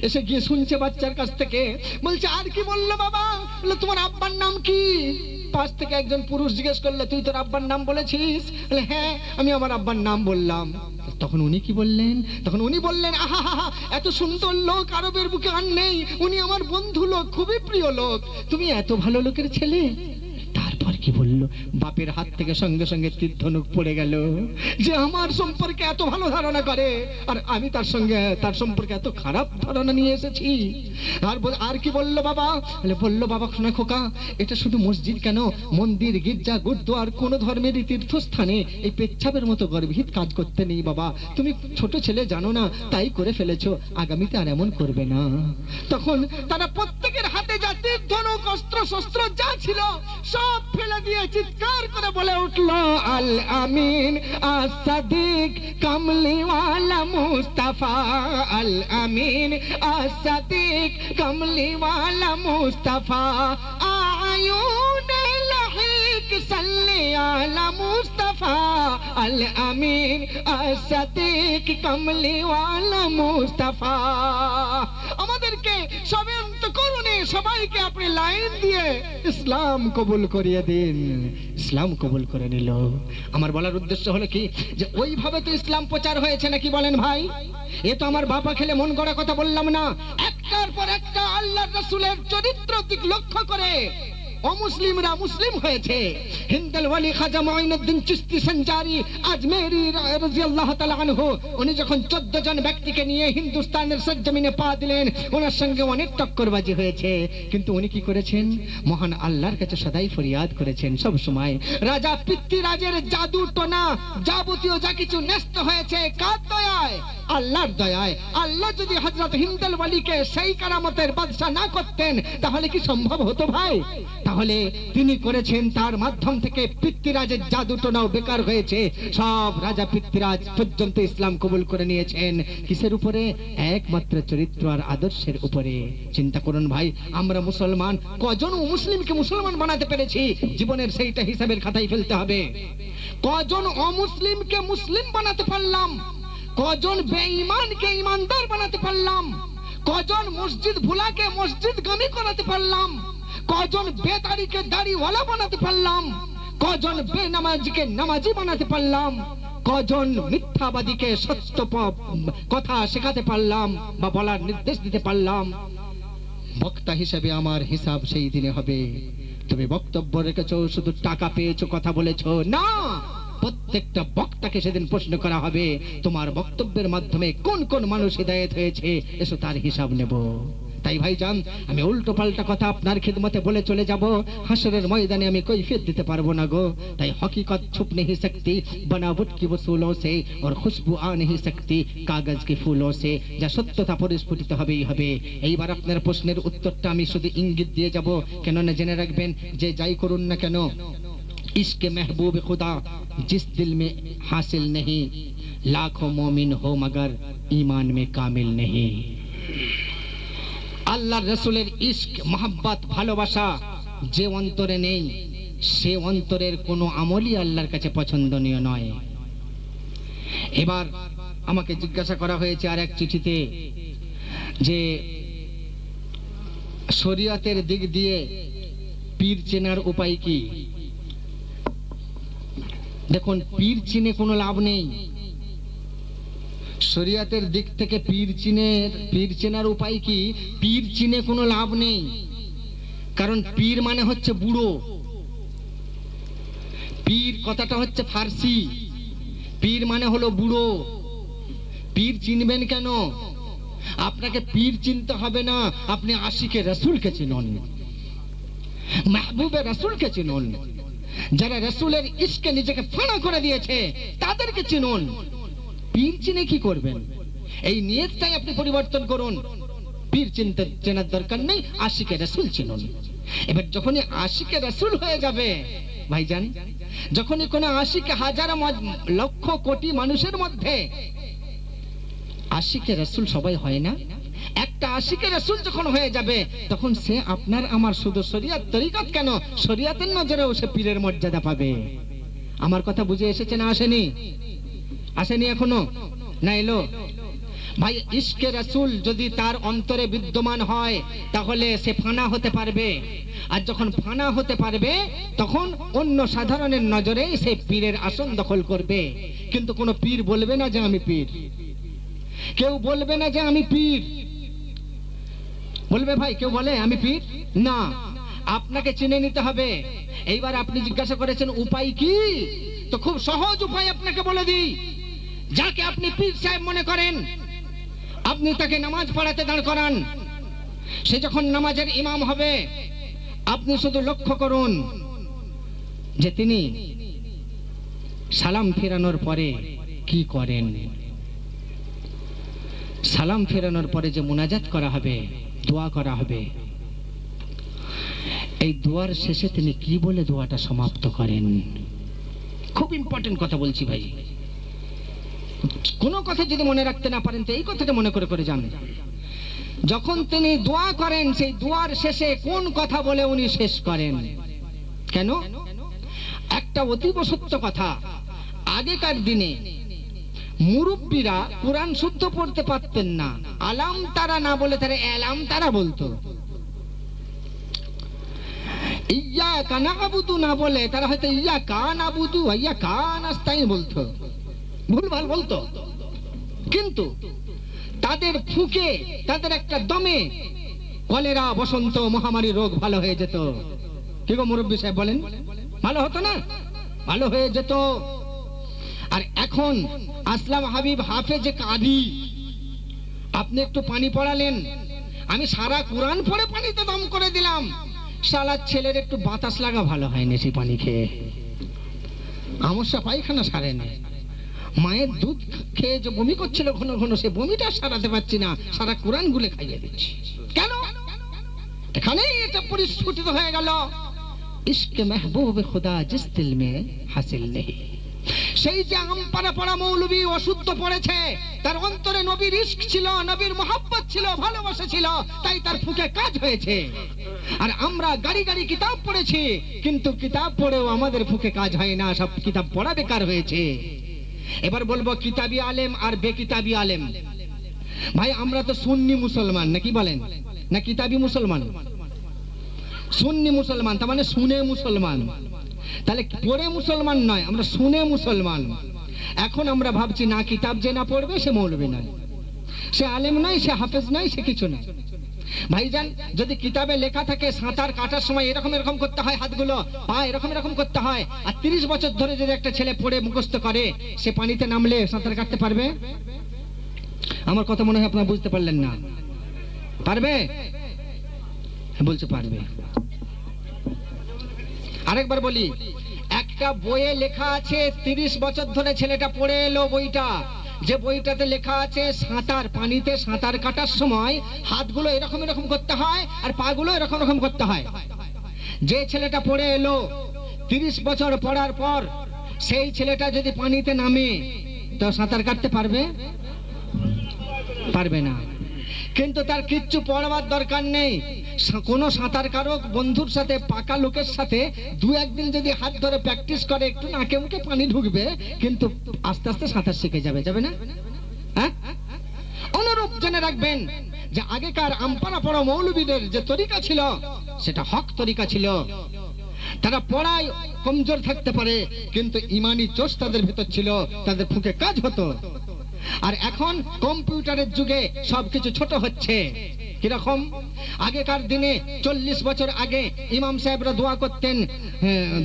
Speaker 1: এসে গিয়ে শুনছে বাচ্চার কাছ থেকে। বলছে, আর কি বললো বাবা? বললো, তোমার আব্বার নাম কি? পাশ থেকে একজন পুরুষ জিজ্ঞেস করলো, তুই তোর আব্বার নাম বলেছিস? বলে, হ্যাঁ, আমি আমার আব্বার নাম বললাম। তখন উনি কি বললেন? তখন উনি বললেন, আহা, এত সুন্দর লোক আরবের বুকে আর নেই, উনি আমার বন্ধু লোক, খুবই প্রিয় লোক, তুমি এত ভালো লোকের ছেলে। তারপর কি বললো? বাপের হাত থেকে সঙ্গে সঙ্গে তীর ধনুক পড়ে গেল। যে আমার সম্পর্কে এত ভালো ধারণা করে, আর আমি তার সম্পর্কে এত খারাপ ধারণা নিয়ে এসেছি। আর কি বললো বাবা? বললো, বাবা শোনা খোকা, এটা শুধু মসজিদ কেন, মন্দির, গির্জা, গুরুদুয়ার, কোন ধর্মেরই তীর্থস্থানে এই পেচ্ছাপের মতো গর্বিত কাজ করতে নেই বাবা। তুমি ছোট ছেলে, জানো না, তাই করে ফেলেছো, আগামীতে আর এমন করবে না। তখন তারা প্রত্যেকের হাতে যা তীর ধনুক, অস্ত্র শস্ত্র যা ছিল সব ফেলে দিয়ে চিৎকার করে বলে উঠলো, আল আমিন আস-সাদিক কামলিওয়ালা মুস্তাফা, আল আমিন আস-সাদিক কামলিওয়ালা মুস্তাফা, আয়ুনে লাহিক সাল্লি আলা মুস্তাফা, আল আমিন আস-সাদিক কামলিওয়ালা মুস্তাফা। আমাদেরকে সবেন্ত করুণে সবাইকে আপনি লাইন দিয়ে ইসলাম কবুল করিয়ে দিন। ইসলাম কবুল করে নিল। আমার বলার উদ্দেশ্য হলো কি, যে ওইভাবে তো ইসলাম প্রচার হয়েছে নাকি বলেন ভাই? এ তো আমার বাবা খেলে মন গড়া কথা বললাম না, একটার পর একটা আল্লাহর রাসূলের চরিত্র দিক লক্ষ্য করে অমুসলিমরা মুসলিম হয়েছে। হিন্দল ওয়ালি খাজা মুঈনুদ্দিন চিশতি সঞ্জারি আজমেরি রাদিয়াল্লাহু তাআলা আনহু, উনি যখন 14 জন ব্যক্তিকে নিয়ে হিন্দুস্তানের সরজমিনে পা দিলেন, ওনার সঙ্গে অনেক টক্করবাজি হয়েছে, কিন্তু উনি কি করেছেন? মহান আল্লাহর কাছে সদাই ফরিয়াদ করেছেন সব সময়। রাজা পৃথ্বীরাজের জাদু টোনা যাবতীয় যা কিছু নষ্ট হয়েছে কার দয়ায়? আল্লাহর দয়ায়। আল্লাহ যদি হযরত হিন্দল ওয়ালিকে সেই কারামতের বাদশা না করতেন তাহলে কি সম্ভব হতো ভাই? তাহলে তিনি করেছেন, তার মাধ্যম থেকে পৃথ্বীরাজের জাদুটোনাও বেকার হয়েছে। সব রাজা পৃথ্বীরাজ পর্যন্ত ইসলাম কবুল করে নিয়েছেন। কিসের উপরে? একমাত্র চরিত্র আর আদর্শের উপরে। চিন্তা করুন ভাই, আমরা মুসলমান কজন মুসলিমকে মুসলমান বানাতে পেরেছি? জীবনের সেইটা হিসাবের খাতায় ফেলতে হবে। কজন অমুসলিমকে মুসলিম বানাতে পারলাম? কজন বেঈমানকে ঈমানদার বানাতে পারলাম? কজন মসজিদ ভুলাকে মসজিদগামী করাতে পারলাম? কজন বেদারিকে দাড়িওয়ালা বানাতে পারলাম? কজন বেনামাজিকে নামাজি বানাতে পারলাম? কজন মিথ্যাবাদীকে সত্য কথা শেখাতে পারলাম বা বলার নির্দেশ দিতে পারলাম? বক্তা হিসেবে আমার হিসাব সেই দিনে হবে। তুমি বক্তব্য রেখেছো, শুধু টাকা পেয়েছো, কথা বলেছো না, প্রত্যেকটা বক্তাকে সেদিন প্রশ্ন করা হবে, তোমার বক্তব্যের মাধ্যমে কোন কোন মানুষ হিদায়াত হয়েছে, এসো তার হিসাব নেব। তাই ভাইজান, আমি উল্টো পাল্টা কথা আপনার খিদমতে বলে চলে যাব, হাসরের ময়দানে আমি কৈফিয়ত দিতে পারবো না গো। তাই হकीकत छुप नहीं सकती बनावट की वसूलों से और खुशबू आ नहीं सकती कागज के फूलों से। যা সত্যতা পরিস্ফুটিত হবেই হবে। এইবার আপনার প্রশ্নের উত্তরটা আমি শুধু ইঙ্গিত দিয়ে যাব, কেননা জেনে রাখবেন যে যাই করুন না কেন, इश्क महबूब खुदा जिस दिल में हासिल नहीं, लाखों मोमिन हो मगर ईमान में कामिल नहीं। আল্লাহর রাসূলের ইশক, মহব্বত, ভালোবাসা যে অন্তরে নেই, সে অন্তরের কোনো আমলই আল্লাহর কাছে পছন্দনীয় নয়। এবার আমাকে জিজ্ঞাসা করা হয়েছে আর এক চিঠিতে যে শরীয়তের দিক দিয়ে পীর চেনার উপায় কি? দেখুন, পীর চিনে কোনো লাভ নেই। শরীয়তের দিক থেকে পীর চেনার উপায় কি? পীর চিনে কোনো লাভ নেই, কারণ পীর মানে হচ্ছে বুড়ো। পীর কথাটা হচ্ছে ফার্সি, পীর মানে হলো বুড়ো। পীর চিনবেন কেন? আপনাকে পীর চিনতে হবে না, আপনি আশিকে রাসূলকে চিনুন, মাহবুবে রাসূলকে চিনুন। যারা রাসূলের ইশকে নিজেকে ফানা করে দিয়েছে তাদেরকে চিনুন। পীর চিনে কি করবেন? এই নিয়তটাই আপনি পরিবর্তন করুন। পীর চিনতে চেনার দরকার নেই, আশিকে রাসূল চিনুন। এবার যখনই আশিকে রাসূল হয়ে যাবে ভাইজান, যখনই কোনো আশিকে হাজার লক্ষ কোটি মানুষের মধ্যে আশিকে রাসূল সবাই হয় না, একটা আশিকে রাসূল যখন হয়ে যাবে তখন সে আপনার আমার শুধু শরীয়ত তরিকত কেন, শরীয়তের নজরেও সে পীরের মর্যাদা পাবে। আমার কথা বুঝে এসেছে না আসেনি? আসেনি এখনো? না এলো? ভাই, ইশকে রাসূল যদি তার অন্তরে বিদ্যমান হয় তাহলে সে ফানা হতে পারবে, আর যখন ফানা হতে পারবে তখন অন্য সাধারণের নজরে সে পীরের আসন দখল করবে। কিন্তু কোনো পীর বলবে না যে আমি পীর, কেউ বলবে না যে আমি পীর। বলবে ভাই? কেউ বলে আমি পীর? না, আপনাকে চিনে নিতে হবে। এইবার আপনি জিজ্ঞাসা করেছেন উপায় কি, তো খুব সহজ উপায় আপনাকে বলে দিই। যাকে আপনি পীর সাহেব মনে করেন, আপনি তাকে নামাজ পড়াতে দাঁড় করান। সে যখন নামাজের ইমাম হবে, আপনি শুধু লক্ষ্য করুন যে তিনি সালাম ফেরানোর পরে কি করেন। সালাম ফেরানোর পরে যে মুনাজাত করা হবে, দোয়া করা হবে, এই দোয়ার শেষে তিনি কি বলে দোয়াটা সমাপ্ত করেন। খুব ইম্পর্টেন্ট কথা বলছি ভাই, কোনো কথা যদি মনে রাখতে না পারেন তো এই কথাটা মনে করে করে যান। যখন তিনি দোয়া করেন, সেই দোয়ার শেষে কোন কথা বলে উনি শেষ করেন? কেন? একটা অতীব সত্য কথা, আগেকার দিনে মুরব্বীরা কোরআন শুদ্ধ পড়তে পারতেন না, আলাম তারা না বলে তারা এলাম তারা বলতো। ইয়াকা নাবুদু না বলে তারা হয়তো ইয়াকা নাবুদু ইয়াকা নাস্তাইন বলতো, ভুলভাল বলতো। কিন্তু তাদের ফুঁকে, তাদের একটা দমে কলেরা, বসন্ত, মহামারী রোগ ভালো হয়ে যেত। কি গো মুরব্বী সাহেব বলেন, ভালো হতো না? ভালো হয়ে যেত। আর এখন আসলাম হাবিব হাফেজ কারি, আপনি একটু পানি পড়ালেন, আমি সারা কোরআন পড়ে পানিতে দম করে দিলাম, শালার ছেলের একটু বাতাস লাগা ভালো হয়নি সেই পানি খেয়ে, আমস্যা পায়খানা সারে না। মায়ের দুধ খেয়ে যে বমি করছিল ঘন ঘন, সে বমিটা সারাতে পারছি না, সারা কোরআন গুলে খাইয়ে দিচ্ছি। কেন? এখানেই এটা পরিস্ফুটিত হয়ে গেল, ইশকে মেহবুব খুদা জিস দিল মে হাসিল নেই। সেই যে আমপাড়া পড়া মৌলবী অশুদ্ধ পড়েছে, তার অন্তরে নবীর ইশক ছিল, নবীর মোহাব্বত ছিল, ভালোবাসা ছিল, তাই তার ফুকে কাজ হয়েছে। আর আমরা গাড়ি গাড়ি কিতাব পড়েছি, কিন্তু কিতাব পড়েও আমাদের ফুকে কাজ হয় না, সব কিতাব পড়া বেকার হয়েছে। এবার বলবো কিতাবি আলেম আর বেকিতাবি আলেম। ভাই আমরা তো সুন্নি মুসলমান, নাকি বলেন না? কিতাবি মুসলমান, সুন্নি মুসলমান, তার মানে শুনে মুসলমান। তাহলে পড়ে মুসলমান নয়, আমরা শুনে মুসলমান। এখন আমরা ভাবছি না কিতাব যে না পড়বে সে মৌলবী নয়, সে আলেম নয়, সে হাফেজ নয়, সে কিছু নয়। ভাইজান যদি কিতাবে লেখা থাকে সাঁতার কাটার সময় এরকম এরকম করতে হয়, হাতগুলো পা এরকম এরকম করতে হয়, আর 30 বছর ধরে যদি একটা ছেলে পড়ে মুখস্থ করে, সে পানিতে নামলে সাঁতার কাটতে পারবে? আমার কথা মনে হয় আপনারা বুঝতে পারলেন না। পারবে? বলছে পারবে। আরেকবার বলি, একটা বইয়ে লেখা আছে 30 বছর ধরে ছেলেটা পড়ে এলো বইটা, যে বইটাতে লেখা আছে সাঁতার, পানিতে সাঁতার কাটার সময় হাতগুলো এরকম এরকম করতে হয় আর পাগুলো এরকম এরকম করতে হয়। যে ছেলেটা পড়ে এলো 30 বছর পড়ার পর, সেই ছেলেটা যদি পানিতে নামে তো সাঁতার কাটতে পারবে? পারবে না। কিন্তু তার কিচ্ছু পড়াবার দরকার নেই, কোন সাঁতার কারক বন্ধুর সাথে, পাকা লোকের সাথে 2-1 দিন যদি হাত ধরে প্র্যাকটিস করে, একটু নাকে মুখে পানি ঢুকবে, কিন্তু আস্তে আস্তে সাঁতার শিখে যাবে, যাবে না? হ্যাঁ, অনুরূপ জেনে রাখবেন যে আগেকার আমপাড়া পড়া মৌলবীদের যে তরিকা ছিল সেটা হক তরিকা ছিল। তারা পড়ায় কমজোর থাকতে পারে, কিন্তু ইমানি জোশ তাদের ভিতর ছিল, তাদের ফুঁকে কাজ হতো। আর এখন কম্পিউটারের যুগে সবকিছু ছোট হচ্ছে। কিরকম? আগেকার দিনে 40 বছর আগে ইমাম সাহেবরা দোয়া করতেন,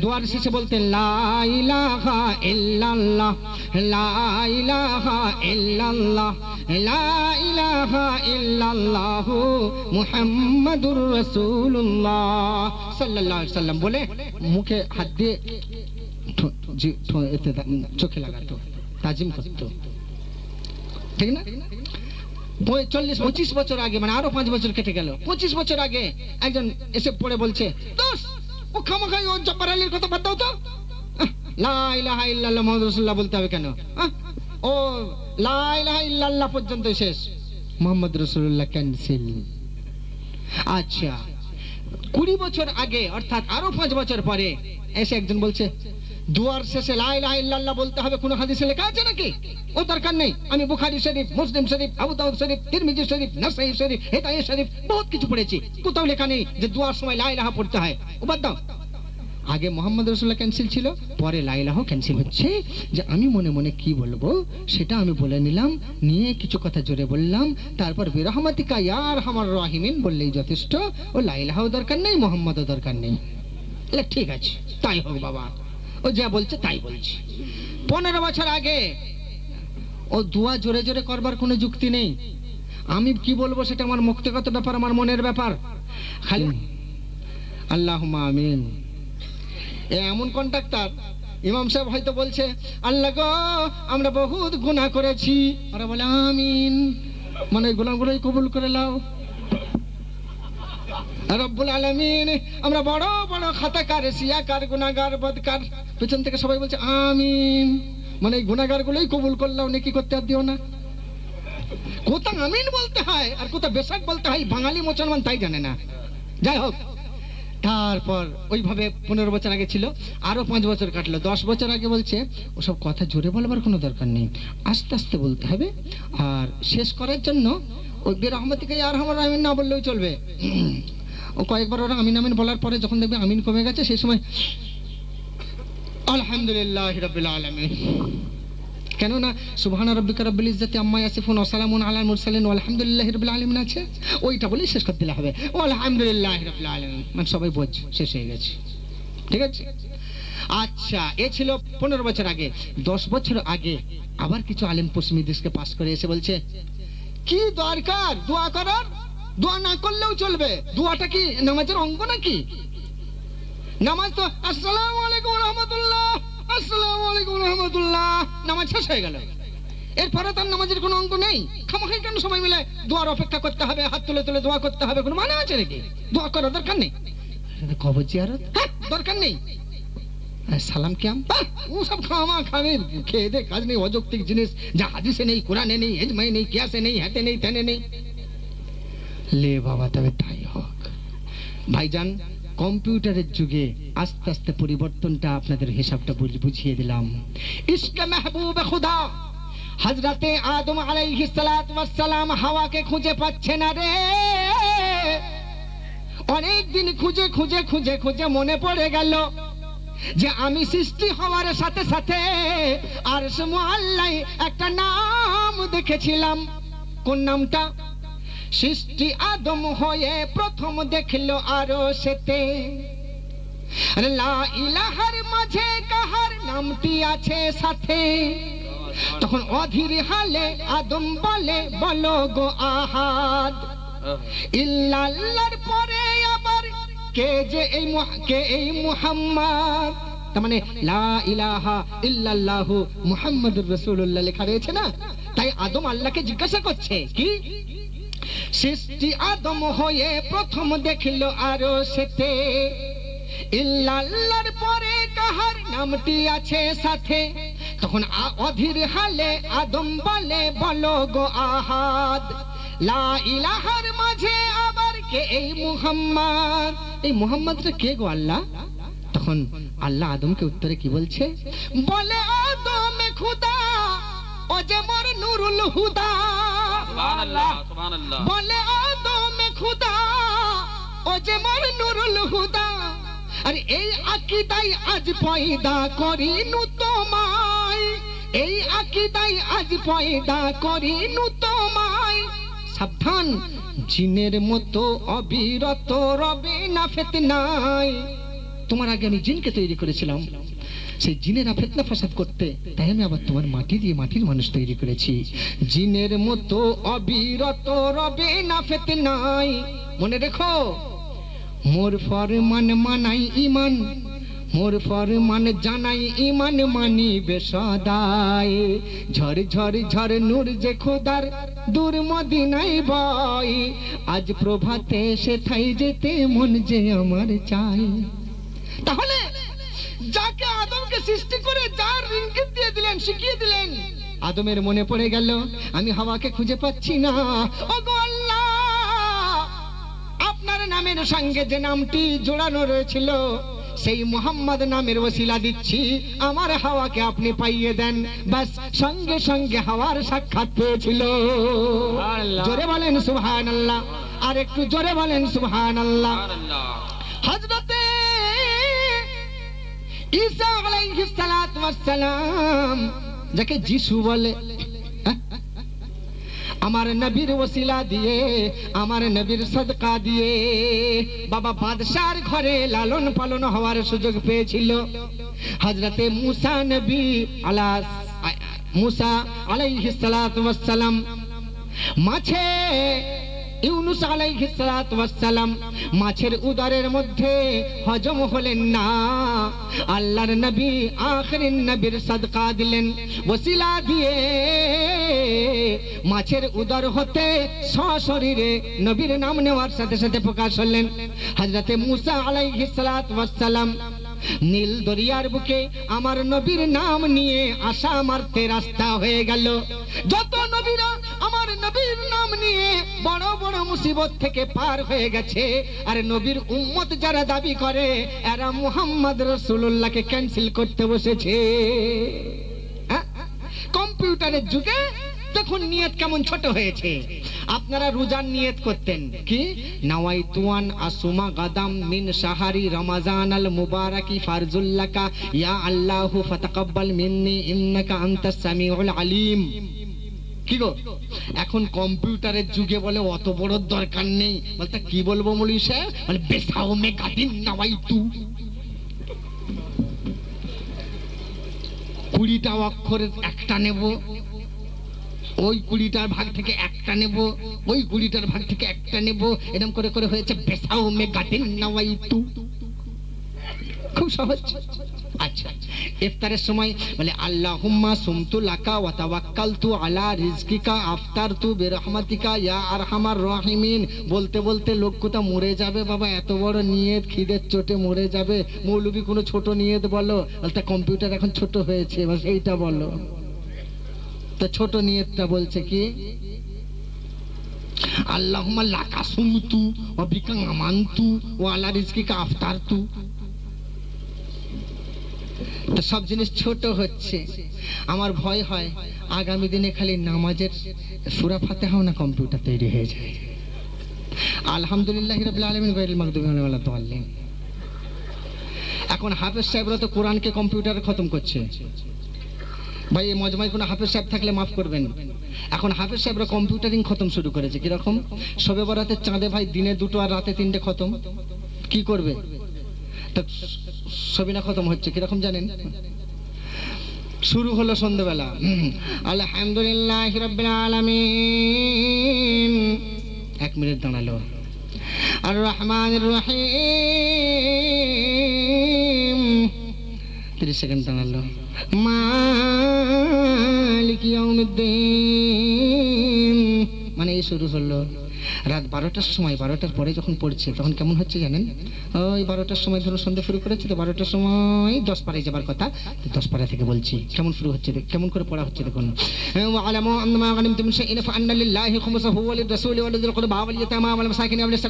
Speaker 1: দোয়ার শেষে বলতেন লা ইলাহা ইল্লাল্লাহ, লা ইলাহা ইল্লাল্লাহ, লা ইলাহা ইল্লাল্লাহ মুহাম্মাদুর রাসূলুল্লাহ সাল্লাল্লাহু আলাইহি সাল্লাম বলে মুখে হাত দিয়ে চোখে লাগাতো, তাজিম করতো, ঠিক না? 40-25 বছর আগে, মানে আরো 5 বছর কেটে গেল, 25 বছর আগে একজন এসে পড়ে বলছে, দোস ও খামাখাই ও জব্বার আলীর কথা বাদ দাও তো, লা ইলাহা ইল্লাল্লাহ মুহাম্মাদুর রাসূলুল্লাহ বলতে হবে কেন? ও লা ইলাহা ইল্লাল্লাহ পর্যন্ত শেষ, মুহাম্মদ রাসূলুল্লাহ ক্যান্সেল। আচ্ছা 20 বছর আগে, অর্থাৎ আরো 5 বছর পরে এসে একজন বলছে দুয়ার শেষে লা ইলাহা ইল্লাল্লাহ বলতে হবে, কোন হাদিসে লেখা আছে নাকি? ও দরকার নেই, আমি বুখারী শরীফ, মুসলিম শরীফ, আবু দাউদ শরীফ, তিরমিজি শরীফ, নাসাই শরীফ, হিদায়া শরীফ, বহুত কিছু পড়েছি, কোথাও লেখা নেই যে দুয়ার সময় লা ইলাহা পড়তে হয়। ও বাদ দাও, আগে মুহাম্মদ রাসূলুল্লাহ ক্যান্সেল ছিল, পরে লা ইলাহা ক্যান্সেল হচ্ছে। যে আমি মনে মনে কি বলবো সেটা আমি বলে নিলাম, নিয়ে কিছু কথা জোরে বললাম, তারপর বিরহমাতিকা ইয়া আরহামার রাহিমিন বললেই যথেষ্ট। ও লা ইলাহাও দরকার নেই, মুহাম্মদও দরকার নেই। ঠিক আছে, তাই হোক বাবা, ও যা বলছে তাই বলছে। 15 বছর আগে ও দোয়া জোরে জোরে করবার কোনো যুক্তি নেই। আমি কি বলবো সেটা আমার মুক্তিগত ব্যাপার, আমার মনের ব্যাপার। খালি আল্লাহুম্মা আমিন। এমন কন্ট্রাক্টর ইমাম সাহেব হয়তো বলছে আল্লাহ গো আমরা বহুত গুনাহ করেছি, ওরা বলে আমিন, মানে গুনাহগুলোই কবুল করে নাও রব্বুল আলামিন। আমরা বড় বড় খাতাকার, সিয়াকার, গুনাহগার, বদকার, পেছন থেকে সবাই বলছে আমিন, মানে গুনাহগার গুলোই কবুল করলাও, নেকি করতে আর দিও না। কোথা আমিন বলতে হয় আর কোথা বেশক বলতে হয় বাঙালি মুসলমান তাই জানে না। যাই হোক, তারপর ওইভাবে 15 বছর আগে ছিল, আরো 5 বছর কাটলো, 10 বছর আগে বলছে ওসব কথা জোরে বলবার কোনো দরকার নেই, আস্তে আস্তে বলতে হবে। আর শেষ করার জন্য ওই বিরহমাতিকা ইয়া আরহামার রাহিমিন না বললেও চলবে। ও কয়েকবার ওরা আমিন আমিন বলার পরে যখন দেখবে আমিন কমে গেছে, সেই সময় আলহামদুলিল্লাহি রাব্বিল আলামিন। কেননা সুবহানা রাব্বিকা রাব্বিল ইজ্জাতি আম্মা ইয়াসিফুন ওয়া সালামুন আলাল মুরসালিন ওয়া আলহামদুলিল্লাহি রাব্বিল আলামিন আছে, ওইটা বলেই শেষ করে দিলে হবে, আলহামদুলিল্লাহি রাব্বিল আলামিন, মানে সবাই বোঝ শেষ হয়ে গেছে। ঠিক আছে? আচ্ছা, এ ছিল 15 বছর আগে। 10 বছর আগে আবার কিছু আলেম পশ্চিমী দেশকে পাস করে এসে বলছে, কি দরকার দোয়া করার? দোয়া না করলেও চলবে। দোয়াটা কি নামাজের অঙ্গ নাকি? নামাজ তো আসসালামু আলাইকুম ওয়া রাহমাতুল্লাহ, আসসালামু আলাইকুম ওয়া রাহমাতুল্লাহ, নামাজ শেষ হয়ে গেল। এরপরে তার নামাজের কোনো অঙ্গ নেই। খামাখাই কেন সবাই মিলে দোয়ার অপেক্ষা করতে হবে, হাত তুলে তুলে দোয়া করতে হবে? কোনো মানে আছে নাকি? দোয়া করার দরকার নেই। কবর জিয়ারত দরকার নেই। সালাম কিয়াম ও সব খাওয়া খাবেন, খেয়ে দে কাজ নেই, অযৌক্তিক জিনিস যা হাদিসে নেই, কোরআনে নেই, ইজমায়ে নেই, কিয়াসে নেই, হাতে নেই, তেনে নেই। লে বাবা, তবে তাই হোক। ভাইজান, কম্পিউটারের যুগে আস্তে আস্তে পরিবর্তনটা আপনাদের হিসাবটা বুঝিয়ে দিলাম। ইশকে মেহবুব খুদা হযরতে আদম আলাইহিস সালাতু ওয়াস সালাম হাওয়াকে খুঁজে পাচ্ছে না রে। অনেক দিন খুঁজে খুঁজে খুঁজে খুঁজে মনে পড়ে গেল যে আমি সৃষ্টি হওয়ার সাথে সাথে আরশ মুআল্লায় একটা নাম দেখেছিলাম। কোন নামটা? সৃষ্টি আদম হয়ে প্রথম দেখলো আরশেতে লা ইলাহার মাঝে কাহার নামটি আছে সাথে। তখন অধীর হালে আদম বলে, বলো গো আহাদ। ইল্লাল্লাহর পরে আবার কে যে এই মুহাম্মদ, তার মানে লা ইলাহা ইল্লাল্লাহু মুহাম্মাদুর রাসূলুল্লাহ লেখা রয়েছে না? তাই আদম আল্লাহকে জিজ্ঞাসা করছে, কি সৃষ্টি আদম হয়ে প্রথম দেখলো আরশেতে, ইল্লাল্লাহর পরে কাহার নামটি আছে সাথে। তখন অধীর হালে আদম বলে, বলো গো আহাদ। লা ইলাহার মাঝে আবার কে এই মুহাম্মদ, এই মুহাম্মদটা কে গো আল্লাহ? তখন আল্লাহ আদমকে উত্তরে কি বলছে? বলে আদম খুদা ও যে মোর নূরুল হুদা। সুবহানাল্লাহ, সুবহানাল্লাহ। বলে আদম খুদা ও যে মোর নূরুল হুদা। আর এই আকীদাই আজ পয়দা করি তোমায়, এই আকীদাই আজ পয়দা করি তোমায়। সাবধান, জিনের মতো অবিরত রবে না ফিতনায়। তোমার আগে আমি জিনকে তৈরি করেছিলাম, সেই জিনেরা ফিতনা ফাসাদ করতে, তাই আমি আবার তোমার মাটি দিয়ে মাটির মানুষ তৈরি করেছি। জিনের মতো অবিরত রবে না ফিতনায়। মনে রেখো, মোর ফরমান মানাই ঈমান, মোর ফরমান জানাই ঈমান মানিবে সদায়। ঝর ঝর ঝর নূর যে খোদার দূর মদিনায় বয়, আজ প্রভাতে সেথায় যেতে মন যে আমার চাই। তাহলে যাকে আদমকে সৃষ্টি করে যার ইঙ্গিত দিয়ে দিলেন, শিখিয়ে দিলেন, আদমের মনে পড়ে গেল আমি হাওয়াকে খুঁজে পাচ্ছি না। ওগো আল্লাহ, আপনার নামের সঙ্গে যে নামটি জোড়ানো রয়েছিল সেই মুহাম্মদ নামের ওসিলা দিচ্ছি, আমার হাওয়াকে আপনি পাইয়ে দেন। বাস সঙ্গে সঙ্গে হাওয়ার সাক্ষাৎ পেয়েছিল। জোরে বলেন সুবহানাল্লাহ, আর একটু জোরে বলেন সুবহানাল্লাহ। হযরতে ঈসা আলাইহিস সালাতু ওয়াস সালাম, যাকে যিশু বলে, আমার নবীর ওসিলা দিয়ে, আমার নবীর সদকা দিয়ে বাবা বাদশার ঘরে লালন পালন হওয়ার সুযোগ পেয়েছিল। হযরতে মুসা নবী মুসা আলাইহিস সালাতু ওয়াস সালাম মাছে ইউনুস আলাইহিস সালাতু ওয়াস সালাম মাছের উদরের মধ্যে হজম হলেন না। আল্লাহর নবী আখিরিন নবীর সদকা দিলেন, ওসিলা দিয়ে মাছের উদর হতে সশরীরে নবীর নাম নেওয়ার সাথে সাথে প্রকাশ হলেন। হযরতে মুসা আলাইহিস সালাতু ওয়াস সালাম নীল দরিয়ার বুকে আমার নবীর নাম নিয়ে আশা মারতে রাস্তা হয়ে গেল। যত নবীরা আমার নবীর নাম নিয়ে বড় বড় মুসিবত থেকে পার হয়ে গেছে, আর নবীর উম্মত যারা দাবি করে এরা মুহাম্মদ রাসূলুল্লাহকে ক্যান্সেল করতে বসেছে। কম্পিউটারের যুগে দেখুন নিয়ত কেমন ছোট হয়েছে। আপনারা রোজার নিয়ত করতেন কি, নাওয়াইতুয়ান আসুমা গাদাম মিন শাহরি রমাজান আল মুবারাকি ফারজুল্লাকা ইয়া আল্লাহু ফাতাকাব্বাল মিন্নি ইন্নাকা আনতাস সামিউল আলিম। কি গো, এখন কম্পিউটারের যুগে বলে অত বড় দরকার নেই, বলতে কি বলবো মৌলভী সাহেব, বলে বেসাও মে গাদিন নাওয়াইতু, 20টা অক্ষরের একটা নেব, ওই 20টার ভাগ থেকে একটা নেব, ওই 20টার ভাগ থেকে একটা নেব, এরকম করে করে হয়েছে বেসাও মে গাদিন নাওয়াইতু। খুব সহজ। আচ্ছা, ইফতারের সময় বলে আল্লাহুম্মা সুমতু লাকা ওয়া তাওয়াক্কালতু আলা রিজকিকা আফতারতু বিরহমাতিকা ইয়া আরহামার রাহিমিন। বলতে বলতে লোক কোথা মরে যাবে বাবা, এত বড় নিয়ত খিদের চোটে মরে যাবে। মৌলভী কোনো ছোট নিয়ত বলো, বলতে কম্পিউটার এখন ছোট হয়েছে, এবার এইটা বলো। তো ছোট নিয়তটা বলছে কি, আল্লাহুম্মা লাকা সুমতু ওয়া বিকা আমানতু ওয়া আলা রিজকিকা আফতারতু। তো সব জিনিস ছোট হচ্ছে। আমার ভয় হয় আগামী দিনে খালি নামাজের সূরা ফাতিহাও না কম্পিউটার তৈরি হয়ে যায়। আলহামদুলিল্লাহি রাব্বিল আলামিন গায়রিল মাগদুবি আলাইহিম ওয়ালা দাল্লিন। এখন হাফেজ সাহেবরা তো কোরআনকে কম্পিউটারে খতম করছে। ভাই এই মজমায় কোনো হাফেজ সাহেব থাকলে মাফ করবেন, এখন হাফেজ সাহেবরা কম্পিউটারিং খতম শুরু করেছে। কিরকম, শবে বরাতের চাঁদে ভাই দিনে 2টো আর রাতে 3টে খতম। কি করবে, সবিনা খতম হচ্ছে কিরকম জানেন, শুরু হলো সন্ধ্যাবেলা আলহামদুলিল্লাহি রাব্বিল আলামিন, 1 মিনিট দাঁড়ালো, আর রহমানির রহিম 30 সেকেন্ড দাঁড়ালো, মালিকি ইয়াউমিদ্দিন, মানে এই শুরু হলো। রাত 12টার সময়, 12টার পরে যখন পড়ছে তখন কেমন হচ্ছে জানেন, ওই 12টার সময় ধরুন সন্ধ্যা শুরু করেছে, তো 12টার সময় 10 পারায় যাবার কথা, 10 পারা থেকে বলছি কেমন শুরু হচ্ছে, কেমন করে পড়া হচ্ছে দেখুন। ওয়ালামু আন্নামা গানিমতুম মিন শাইইন ফাআন্না লিল্লাহি খুমুসাহু ওয়া লির-রাসূলি ওয়া লিযিল কুরবা ওয়াল ইয়াতামা ওয়াল মাসাকিন ওয়া লিস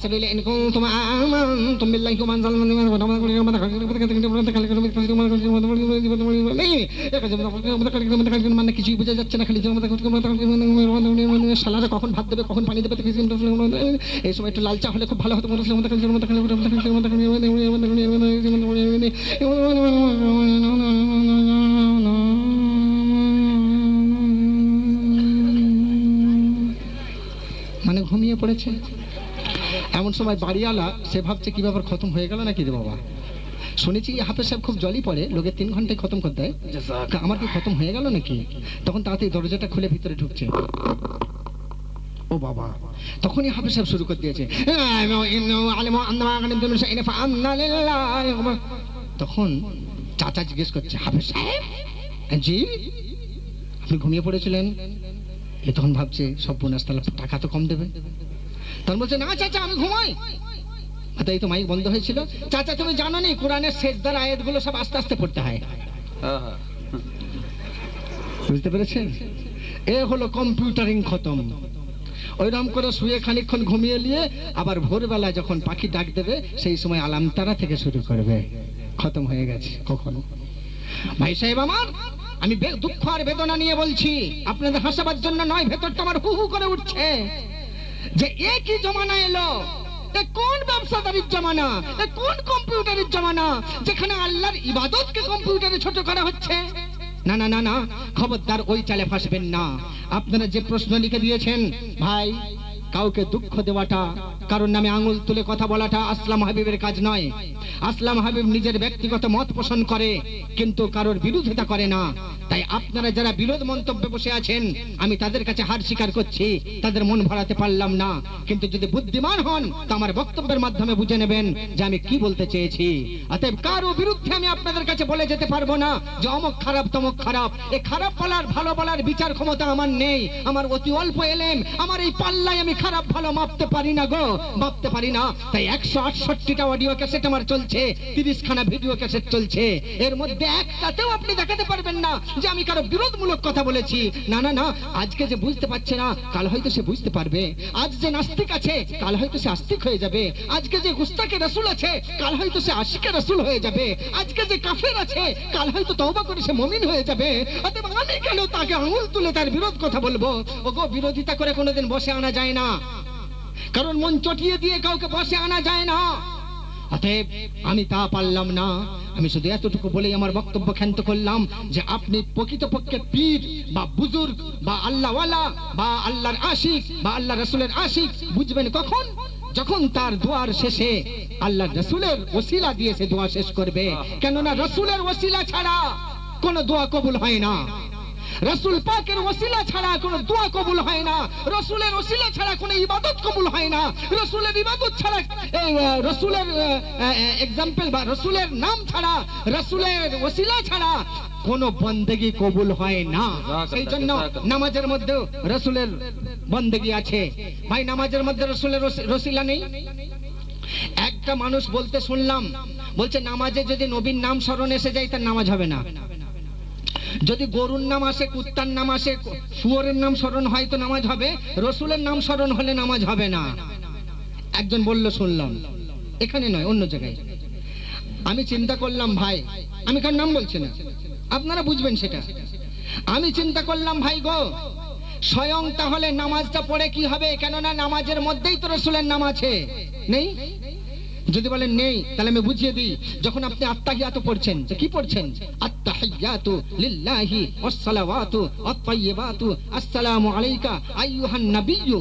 Speaker 1: সাবিলি ইন কুনতুম আমানতুম বিল্লাহি ওয়া আনজালনা মানে কিছুই বোঝা যাচ্ছে না, খালি শালারা কখন ভাত দেবে, কখন পানি দেবে, এই সময় একটু লাল চা হলে খুব ভালো হতো। মানে ঘুমিয়ে পড়েছে। এমন সময় বাড়িওয়ালা সে ভাবছে কি ব্যাপার, খতম হয়ে গেল নাকি রে বাবা, শুনেছি হাফেজ সাহেব খুব জলই পড়ে, লোকে 3 ঘন্টায় খতম করতে হয়, আমার কি খতম হয়ে গেল নাকি? তখন তাড়াতাড়ি দরজাটা খুলে ভিতরে ঢুকছে। ও বাবা, তখনই হাফেজ সাহেব শুরু করে দিয়েছে, তখন চাচা জিজ্ঞেস করছে, হাফেজ সাহেব জি আপনি ঘুমিয়ে পড়েছিলেন? এ তখন ভাবছে সব বোনাস, তাহলে টাকা তো কম দেবে। তখন বলছে, না চাচা আমি ঘুমাই। তাই তো মাইক বন্ধ হয়েছিল। চাচা তুমি জানো নি কোরআনের সেজদার আয়াতগুলো সব আস্তে আস্তে পড়তে হয়। বুঝতে পেরেছেন? এ হলো কম্পিউটারিং খতম। ওইরকম করে শুয়ে খানিকক্ষণ ঘুমিয়ে নিয়ে আবার ভোরবেলা যখন পাখি ডাক দেবে সেই সময় আলামতারা থেকে শুরু করবে। খতম হয়ে গেছে কখনো। ভাই সাহেব আমার, আমি দুঃখ আর বেদনা নিয়ে বলছি, আপনাদের হাসাবার জন্য নয়, ভেতরটা আমার হু হু করে উঠছে যে একই জমানা এলো। কোন ব্যবসাদারির জামানা, কোন কম্পিউটারের জামানা যেখানে আল্লাহর ইবাদতকে কম্পিউটারে ছোট করা হচ্ছে। না না না না, খবরদার ওই চালে ফাঁসবেন না। আপনারা যে প্রশ্ন লিখে দিয়েছেন ভাই, কাউকে দুঃখ দেওয়াটা, কারোর নামে আঙুল তুলে কথা বলাটা আসলাম হাবিবের কাজ নয়। আসলাম হাবিব নিজের ব্যক্তিগত মত পোষণ করে, কিন্তু কারোর বিরোধিতা করে না। তাই আপনারা যারা বিরোধ মন্তব্যে বসে আছেন, আমি তাদের কাছে হার স্বীকার করছি, তাদের মন ভরাতে পারলাম না। কিন্তু যদি বুদ্ধিমান হন তো আমার বক্তব্যের মাধ্যমে বুঝে নেবেন যে আমি কি বলতে চেয়েছি। অতএব কারো বিরুদ্ধে আমি আপনাদের কাছে বলে যেতে পারবো না যে অমুক খারাপ তমুক খারাপ। এই খারাপ বলার ভালো বলার বিচার ক্ষমতা আমার নেই। আমার অতি অল্প এলেম, আমার এই পাল্লায় আমি খারাপ ভালো মাপতে পারি না গো, মাপতে পারি না। তাই 168টা অডিও ক্যাসেট আমার চলছে, 30খানা ভিডিও ক্যাসেট চলছে, এর মধ্যে একটাতেও আপনি দেখাতে পারবেন না যে আমি কারো বিরোধমূলক কথা বলেছি। না না না, আজকে যে বুঝতে পারছে না কাল হয়তো সে বুঝতে পারবে। আজ যে নাস্তিক আছে কাল হয়তো সে আস্তিক হয়ে যাবে। আজকে যে গুস্তাকে রাসূল আছে কাল হয়তো সে আশিকে রাসূল হয়ে যাবে। আজকে যে কাফের আছে কাল হয়তো তওবা করে সে মুমিন হয়ে যাবে। অতএব আমি কেন তাকে আঙুল তুলে তার বিরোধ কথা বলবো? ওগো, বিরোধিতা করে কোনোদিন বসে আনা যায় না, কারণ মন চটিয়ে দিয়ে কাউকে বসে আনা যায় না। অতএব আমি তা পারলাম না। আমি শুধু এতটুকু বলেই আমার বক্তব্য ক্ষান্ত করলাম যে আপনি প্রকৃতপক্ষে পীর বা বুজুর্গ বা আল্লাহওয়ালা বা আল্লাহর আশিক বা আল্লাহ রাসূলের আশিক বুঝবেন কখন? যখন তার দোয়ার শেষে আল্লাহ রাসূলের ওসিলা দিয়ে সে দোয়া শেষ করবে। কেননা রাসূলের ওসিলা ছাড়া কোনো দোয়া কবুল হয় না, রাসূল পাকের ওসিলা ছাড়া কোনো দোয়া কবুল হয় না, রাসূলের ওসিলা ছাড়া কোনো ইবাদত কবুল হয় না, রাসূলের ইবাদত ছাড়া রাসূলের एग्जांपल বা রাসূলের নাম ছাড়া, রাসূলের ওসিলা ছাড়া কোনো বندگی কবুল হয় না। সেই জন্য নামাজের মধ্যে রাসূলের বندگی আছে। ভাই, নামাজের মধ্যে রাসূলের ওসিলা নেই? একটা মানুষ বলতে শুনলাম, বলছে নামাজে যদি নবীর নাম স্মরণ এসে যায় তার নামাজ হবে না। যদি গরুর নাম আসে, কুত্তার নাম আসে, শুয়োরের নাম স্মরণ হয় তো নামাজ হবে, রাসূলের নাম স্মরণ হলে নামাজ হবে না। একজন বলল, শুনলাম, এখানে নয় অন্য জায়গায়। আমি চিন্তা করলাম ভাই, আমি কার নাম বলছি না, আপনারা বুঝবেন সেটা। আমি চিন্তা করলাম ভাই গো, স্বয়ং তাহলে নামাজটা পড়ে কি হবে? কেননা নামাজের মধ্যেই তো রাসূলের নাম আছে, নেই? যদি বলেন নেই, তাহলে আমি বুঝিয়ে দিই। যখন আপনি আত্তাহিয়াতু পড়ছেন, তো কি পড়ছেন? আত্তাহিয়াতু লিল্লাহি ওয়াস সালাওয়াতু ওয়াত তাইয়্যিবাতু আসসালামু আলাইকা আইয়ুহান নাবিয়্যু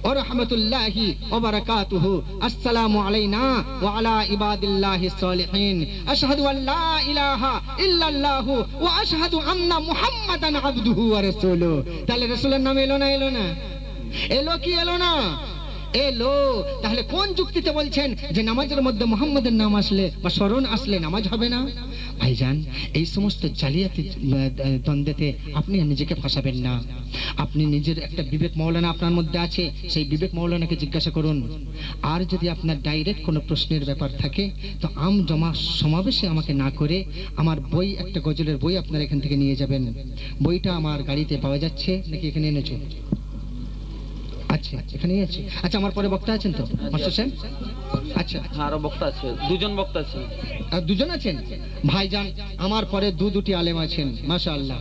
Speaker 1: ওয়া রাহমাতুল্লাহি ওয়া বারাকাতুহু আসসালামু আলাইনা ওয়া আলা ইবাদিল্লাহিস সালিহিন আশহাদু আল্লা ইলাহা ইল্লাল্লাহু ওয়া আশহাদু আন্না মুহাম্মাদান আবদুহু ওয়া রাসূলুহু। তাহলে রাসূলের নাম এলো না? এলো না? এলো কি এলো না? এলো। তাহলে কোন যুক্তিতে বলছেন যে নামাজের মধ্যে মুহাম্মাদের নাম আসলে বা স্মরণ আসলে নামাজ হবে না? ভাইজান, এই সমস্ত জালিয়াতি দ্বন্দ্বেতে আপনি নিজেকে ফাঁসাবেন না। আপনি নিজের একটা বিবেক মৌলানা আপনার মধ্যে আছে, সেই বিবেক মৌলানাকে জিজ্ঞাসা করুন। আর যদি আপনার ডাইরেক্ট কোনো প্রশ্নের ব্যাপার থাকে তো সমাবেশে আমাকে না করে আমার বই, একটা গজলের বই আপনারা এখান থেকে নিয়ে যাবেন। বইটা আমার গাড়িতে পাওয়া যাচ্ছে নাকি এখানে এনেছো? আচ্ছা, এখানেই আছে। আচ্ছা, আমার পরে বক্তা আছেন তো মাস্টার সাহেব? আচ্ছা,
Speaker 2: আরো বক্তা আছে, দুজন বক্তা আছে।
Speaker 1: দুজন আছেন? ভাইজান, আমার পরে দুটি আলেম আছেন, মাশাআল্লাহ।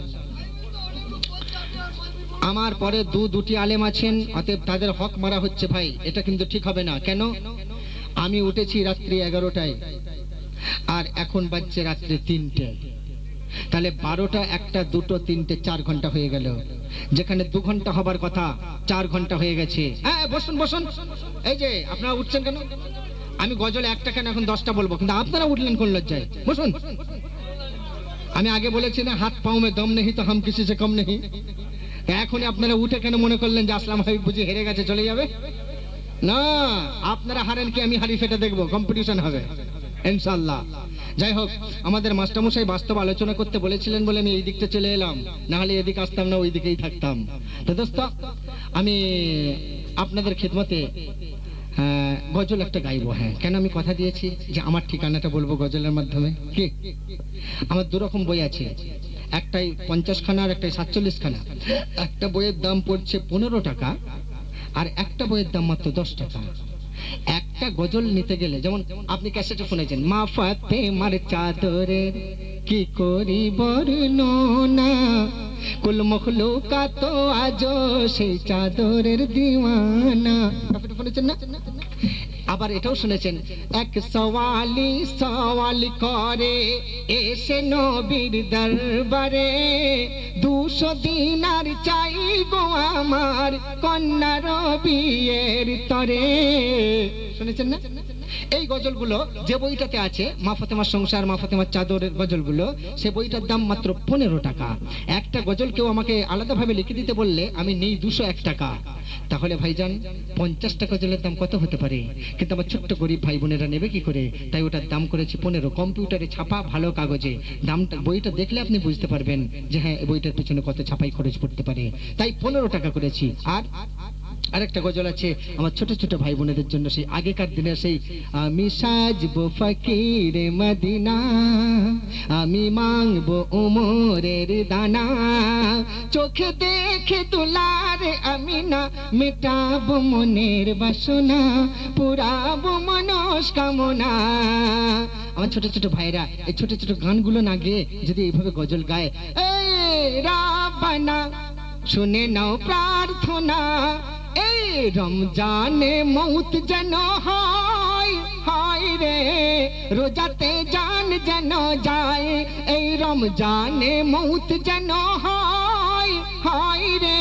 Speaker 1: আমার পরে দুটি আলেম আছেন, অতএব তাদের হক মারা হচ্ছে ভাই, এটা কিন্তু ঠিক হবে না। কেন? আমি উঠেছি রাত্রি 11টায়, আর এখন বাজছে রাত্রি 3টে। তাহলে 12টা, 1টা, 2টো, 3টে, 4 ঘন্টা হয়ে গেল। যেখানে 2 ঘন্টা হবার কথা 4 ঘন্টা হয়ে গেছে। হ্যাঁ, বসুন বসুন। এই যে আপনারা উঠছেন কেন? আমি গজলে 1টা কেন এখন 10টা বলবো, কিন্তু আপনারা উঠলেন কোন লজ্জায়? বসুন। আমি আগে বলেছি না, হাত পাও মে দম নেই তো হাম কিসি সে কম নেই। এখনই আপনারা উঠে কেন মনে করলেন যে আসলাম হাবিব বুঝি হেরে গেছে, চলে যাবে? না, আপনারা হারেন কি আমি হারি সেটা দেখবো, কম্পিটিশন হবে ইনশাআল্লাহ। যাই হোক, আমাদের মাস্টারমশাই বাস্তব আলোচনা করতে বলেছিলেন বলে আমি এই দিকটা চলে এলাম, না হলে এদিকে আসতাম না, ওই দিকেই থাকতাম। তো দোস্ত, আমি আপনাদের খিদমতে গজল একটা গাইবো। হ্যাঁ, কেন আমি কথা দিয়েছি যে আমার ঠিকানাটা বলবো গজলের মাধ্যমে। কি, আমার 2 রকম বই আছে, একটাই 50 খানা আর একটাই 47 খানা। একটা বইয়ের দাম পড়ছে 15 টাকা আর একটা বইয়ের দাম মাত্র 10 টাকা। একটা গজল নিতে গেলে, যেমন আপনি ক্যাসেটে শুনেছেন, মা ফাতেমার চাদরের কি করি বর্ণনা, কুল মখলুকাত আজো সেই চাদরের দিওয়ানা। শুনেছেন না? আবার এটাও শুনেছেন, এক সওয়ালি সওয়াল করে এসে নবীর দরবারে, 200 দিনার চাইবো আমার কন্যার বিয়ের তরে। শুনেছেন না? এই গজলগুলো যে বইটাতে আছে, মা ফাতেমার সংসার, মা ফাতেমার চাদরের গজলগুলো, সে বইটার দাম মাত্র 15 টাকা। একটা গজল কেউ আমাকে আলাদাভাবে লিখে দিতে বললে আমি নেই 201 টাকা। তাহলে ভাইজান, 50টা গজলের দাম কত হতে পারে? কিন্তু আমার ছোট্ট গরিব ভাই বোনেরা নেবে কি করে? তাই ওটার দাম করেছি 15। কম্পিউটারে ছাপা, ভালো কাগজে। দামটা, বইটা দেখলে আপনি বুঝতে পারবেন যে হ্যাঁ, এই বইটার পিছনে কত ছাপাই খরচ পড়তে পারে। তাই 15 টাকা করেছি। আর আরেকটা গজল আছে আমার ছোট ছোট ভাই বোনেদের জন্য, সেই আগেকার দিনে, সেই আমি সাজবো ফকিরে মদিনা, আমি মাংবো উমরের দানা, চোখে দেখে দুলারে আমি না, মেটাবো মনের বাসনা, পুরাবো মনস্কামনা। আমার ছোট ছোট ভাইরা এই ছোট ছোট গানগুলো না গেয়ে যদি এইভাবে গজল গায়, এই রাব্বানা শুনে নাও প্রার্থনা, এই রমজানে মৌত যেন হয়, হয় রে রোজাতে জান যেন যায়, এই রমজানে মৌত যেন হয়, হয় রে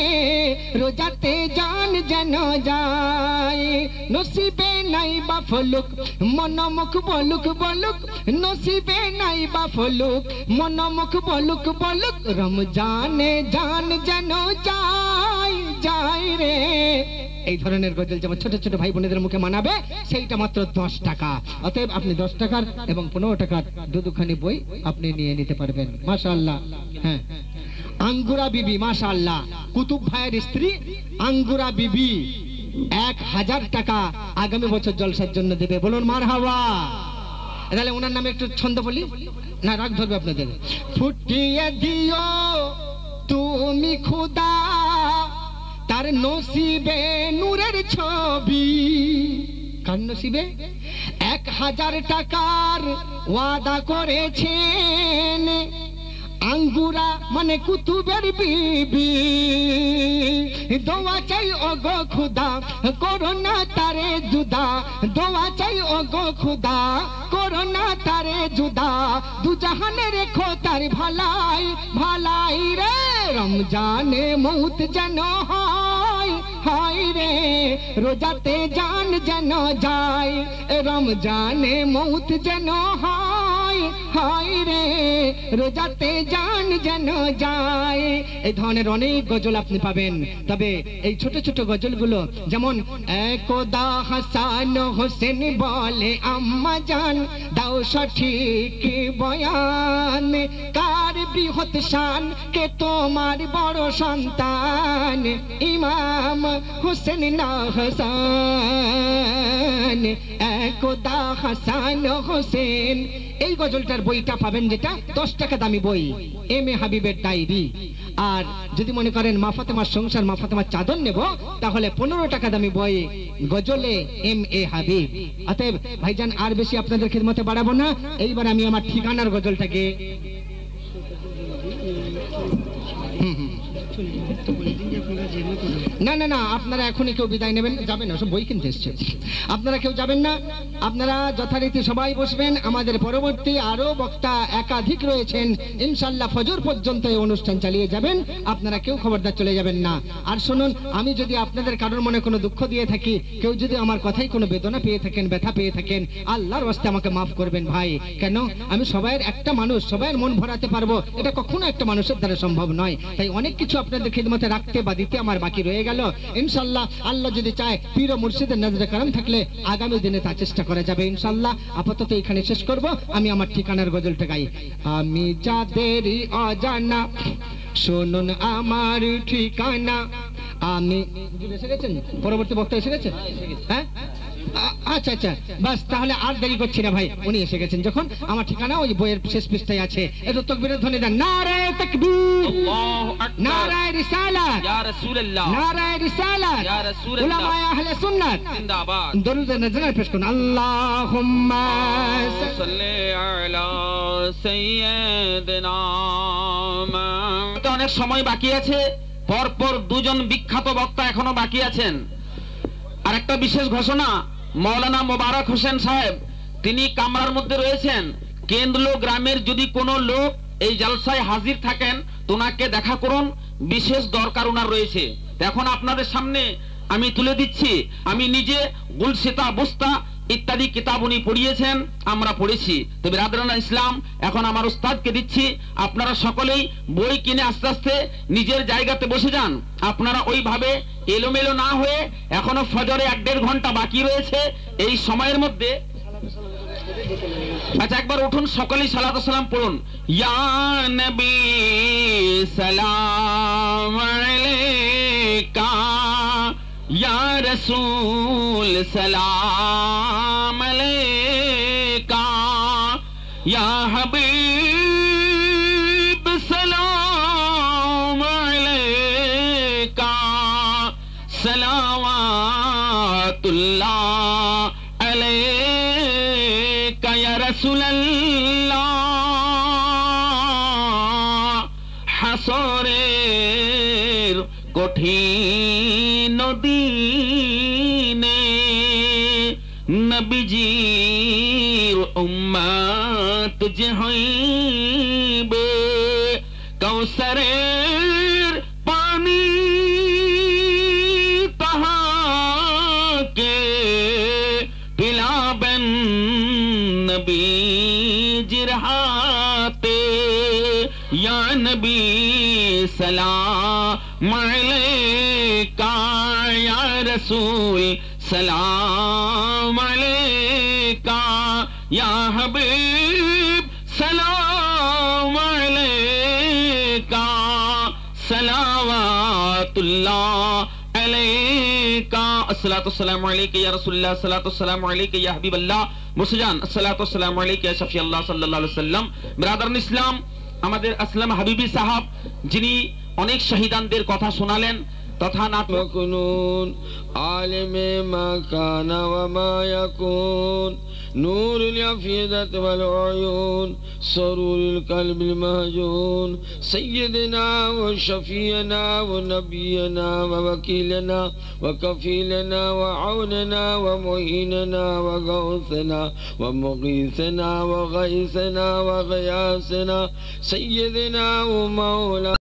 Speaker 1: রোজাতে জান যেন যায়। নসিবে নাই বা ফলুক মনমুখ বলুক বলুক, নসিবে নাই বা ফলুক মনমুখ বলুক বলুক, রমজানে জান যেন যায়, যায় রে। এই ধরনের গজল যেমন ছোট ছোট ভাই বোনেদের মুখে মানাবে, সেইটা মাত্র 10 টাকা। অতএব আপনি 10 টাকার এবং 15 টাকার দুখানি বই আপনি নিয়ে নিতে পারবেন। মাশাআল্লাহ। হ্যাঁ, আঙ্গুরা বিবি, মাশাআল্লাহ, কুতুব ভাইয়ের স্ত্রী আঙ্গুরা বিবি 1000 টাকা আগামী বছর জলসার জন্য দেবে, বলুন মারহাবা। তাহলে ওনার নামে একটু ছন্দ বলি, না রাগ ধরবে আপনাদের। ফুটিয়ে দিও তুমি খুদা তার নসিবে নূরের ছবি, কার নসিবে? 1000 টাকার ওয়াদা করেছেন আঙ্গুরা মানে কুতুবের বিবি, দোয়া চাই ওগো খুদা করোনা তারে জুদা, দোয়া চাই ওগো খুদা করোনা তারে জুদা, দু জাহানে রেখো তার ভালাই, ভালাই রে রমজানে মৌত যেন হয়, হয় রে রোজাতে জান যেন যায়, রমজানে মৌত যেন হয়, হয় রে রোজাতে জান যেন যায়। এই ধরনের অনেক গজল আপনি পাবেন। তবে এই ছোট ছোট গজলগুলো যেমন একদা হাসান হোসেন বলে আম্মা জান দাও সঠিক বয়ান, কার বৃহৎ শান কে তোমার বড় সন্তান, ইমাম হোসেন না হাসান, একদা হাসান হোসেন। এই গজলটার বইটা পাবেন যেটা 10 টাকা দামি বই, এম এ হাবিবের ডায়েরি। আর যদি মনে করেন মা ফাতেমার সংসার, মা ফাতেমার চাদর নেব, তাহলে 15 টাকা দামি বই গজলে এম এ হাবিব। অতএব ভাইজান আর বেশি আপনাদের খিদমতে বাড়াবো না, এইবার আমি আমার ঠিকানার গজলটাকে না না না আপনারা এখনই কেউ বিদায় নেবেন, যাবেন না, সব বই কিনতে এসছে, আপনারা কেউ যাবেন না, আপনারা যথারীতি সবাই বসবেন। আমাদের পরবর্তী আরো বক্তা একাধিক রয়েছেন, ইনশাল্লাহ ফজর পর্যন্ত এই অনুষ্ঠান চালিয়ে যাবেন, আপনারা কেউ খবরদার চলে যাবেন না। আর শুনুন, আমি যদি আপনাদের কারোর মনে কোনো দুঃখ দিয়ে থাকি, কেউ যদি আমার কথাই কোনো বেদনা পেয়ে থাকেন, ব্যথা পেয়ে থাকেন, আল্লাহর ওয়াস্তে আমাকে মাফ করবেন ভাই। কেন? আমি সবাইয়ের একটা মানুষ, সবাইয়ের মন ভরাতে পারবো এটা কখনো একটা মানুষের দ্বারা সম্ভব নয়। তাই অনেক কিছু আপনাদের খিদমতে রাখতে বা দিতে আমার বাকি রয়ে গেল। ইনশাল্লাহ আল্লাহ যদি চায়, পীর ও মুর্শিদের নজরে কারণ থাকলে আগামী দিনে তা চেষ্টা করা যাবে ইনশাল্লাহ। আপাতত এখানে শেষ করব, আমি আমার ঠিকানার গজলটা গাই। আমি যাদের অজানা শুনুন আমার ঠিকানা, আমি এসে গেছেন, পরবর্তী বক্তা এসে গেছে, হ্যাঁ আচ্ছা আচ্ছা বাস, তাহলে আর দেরি করছি না ভাই, উনি এসে গেছেন যখন। আমার ঠিকানা ওই বইয়ের শেষ পৃষ্ঠায় আছে, একটু তাকবীরের ধ্বনি দেন। নারায়ে তাকবীর,
Speaker 2: আল্লাহু আকবার,
Speaker 1: নারায়ে রিসালাত,
Speaker 2: ইয়া রাসূলুল্লাহ,
Speaker 1: নারায়ে রিসালাত,
Speaker 2: ইয়া রাসূলুল্লাহ,
Speaker 1: উলামায়ে আহলে সুন্নাত
Speaker 2: জিন্দাবাদ।
Speaker 1: দরুদ নজর পেশ করুন। আল্লাহুম্মা
Speaker 2: সাল্লি আলা সাইয়্যিদিনা। তো অনেক সময় বাকি আছে, পরপর দুজন বিখ্যাত বক্তা এখনো বাকি আছেন। আর একটা বিশেষ ঘোষণা, মৌলানা মোবারক হোসেন সাহেব তিনি কামরার মধ্যে রয়েছেন। কেন্দ্র গ্রামের যদি কোনো লোক এই জলসায় হাজির থাকেন, তোনাকে দেখা করুন, বিশেষ দরকার ওনার রয়েছে। এখন আপনাদের সামনে আমি তুলে দিচ্ছি, আমি নিজে গুলসিতা বুস্তা ইত্যাদি কিতাব উনি পড়িয়েছেন, আমরা পড়েছি। তো বিরাদরান ইসলাম, এখন আমার উস্তাদকে দিচ্ছি, আপনারা সকলেই বই কিনে আস্তে আস্তে নিজের জায়গাতে বসে যান। আপনারা ওইভাবে এলোমেলো না হয়ে, এখনো ফজরে 1-1.5 ঘন্টা বাকি রয়েছে, এই সময়ের মধ্যে আচ্ছা একবার উঠুন, সকলেই সালাত ও সালাম পড়ুন। ইয়া নবী সালাম আলাইকা या रसूल सलाम अलैका, या हबीब सलाम अलैका, सलावातुल्लाह अलैका या रसूल अल्लाह। হাসরের কঠিন দিনে নবীজির উম্মত যে হইবে, কাউসারের পানি তাহাকে পিলাবেন নবীজির হাতে। या नबी सलाम अलैका, या रसूल सलाम अलैका, या हबीब सलाम अलैका, सलावातुल्लाह अलैका। अस्सलातु वस्सलामु अलैका या रसूलल्लाह, अस्सलातु वस्सलामु अलैका या हबीबल्लाह, मुसजान अस्सलातु वस्सलामु अलैका या शफी अल्लाह सल्लल्लाहु अलैहि वसल्लम। ब्रादर इस्लाम, আমাদের আসলাম হাবিবি সাহাব যিনি অনেক শহীদানদের কথা শোনালেন তথা
Speaker 3: مكنون عالم ما كان وما يكون، نور الأفئدة والعيون، سرور القلب المهجون، سيدنا وشفينا ونبينا ووكيلنا وكفيلنا وعوننا ومعيننا وغوثنا ومغيثنا وغيثنا وغياثنا، سيدنا ومولانا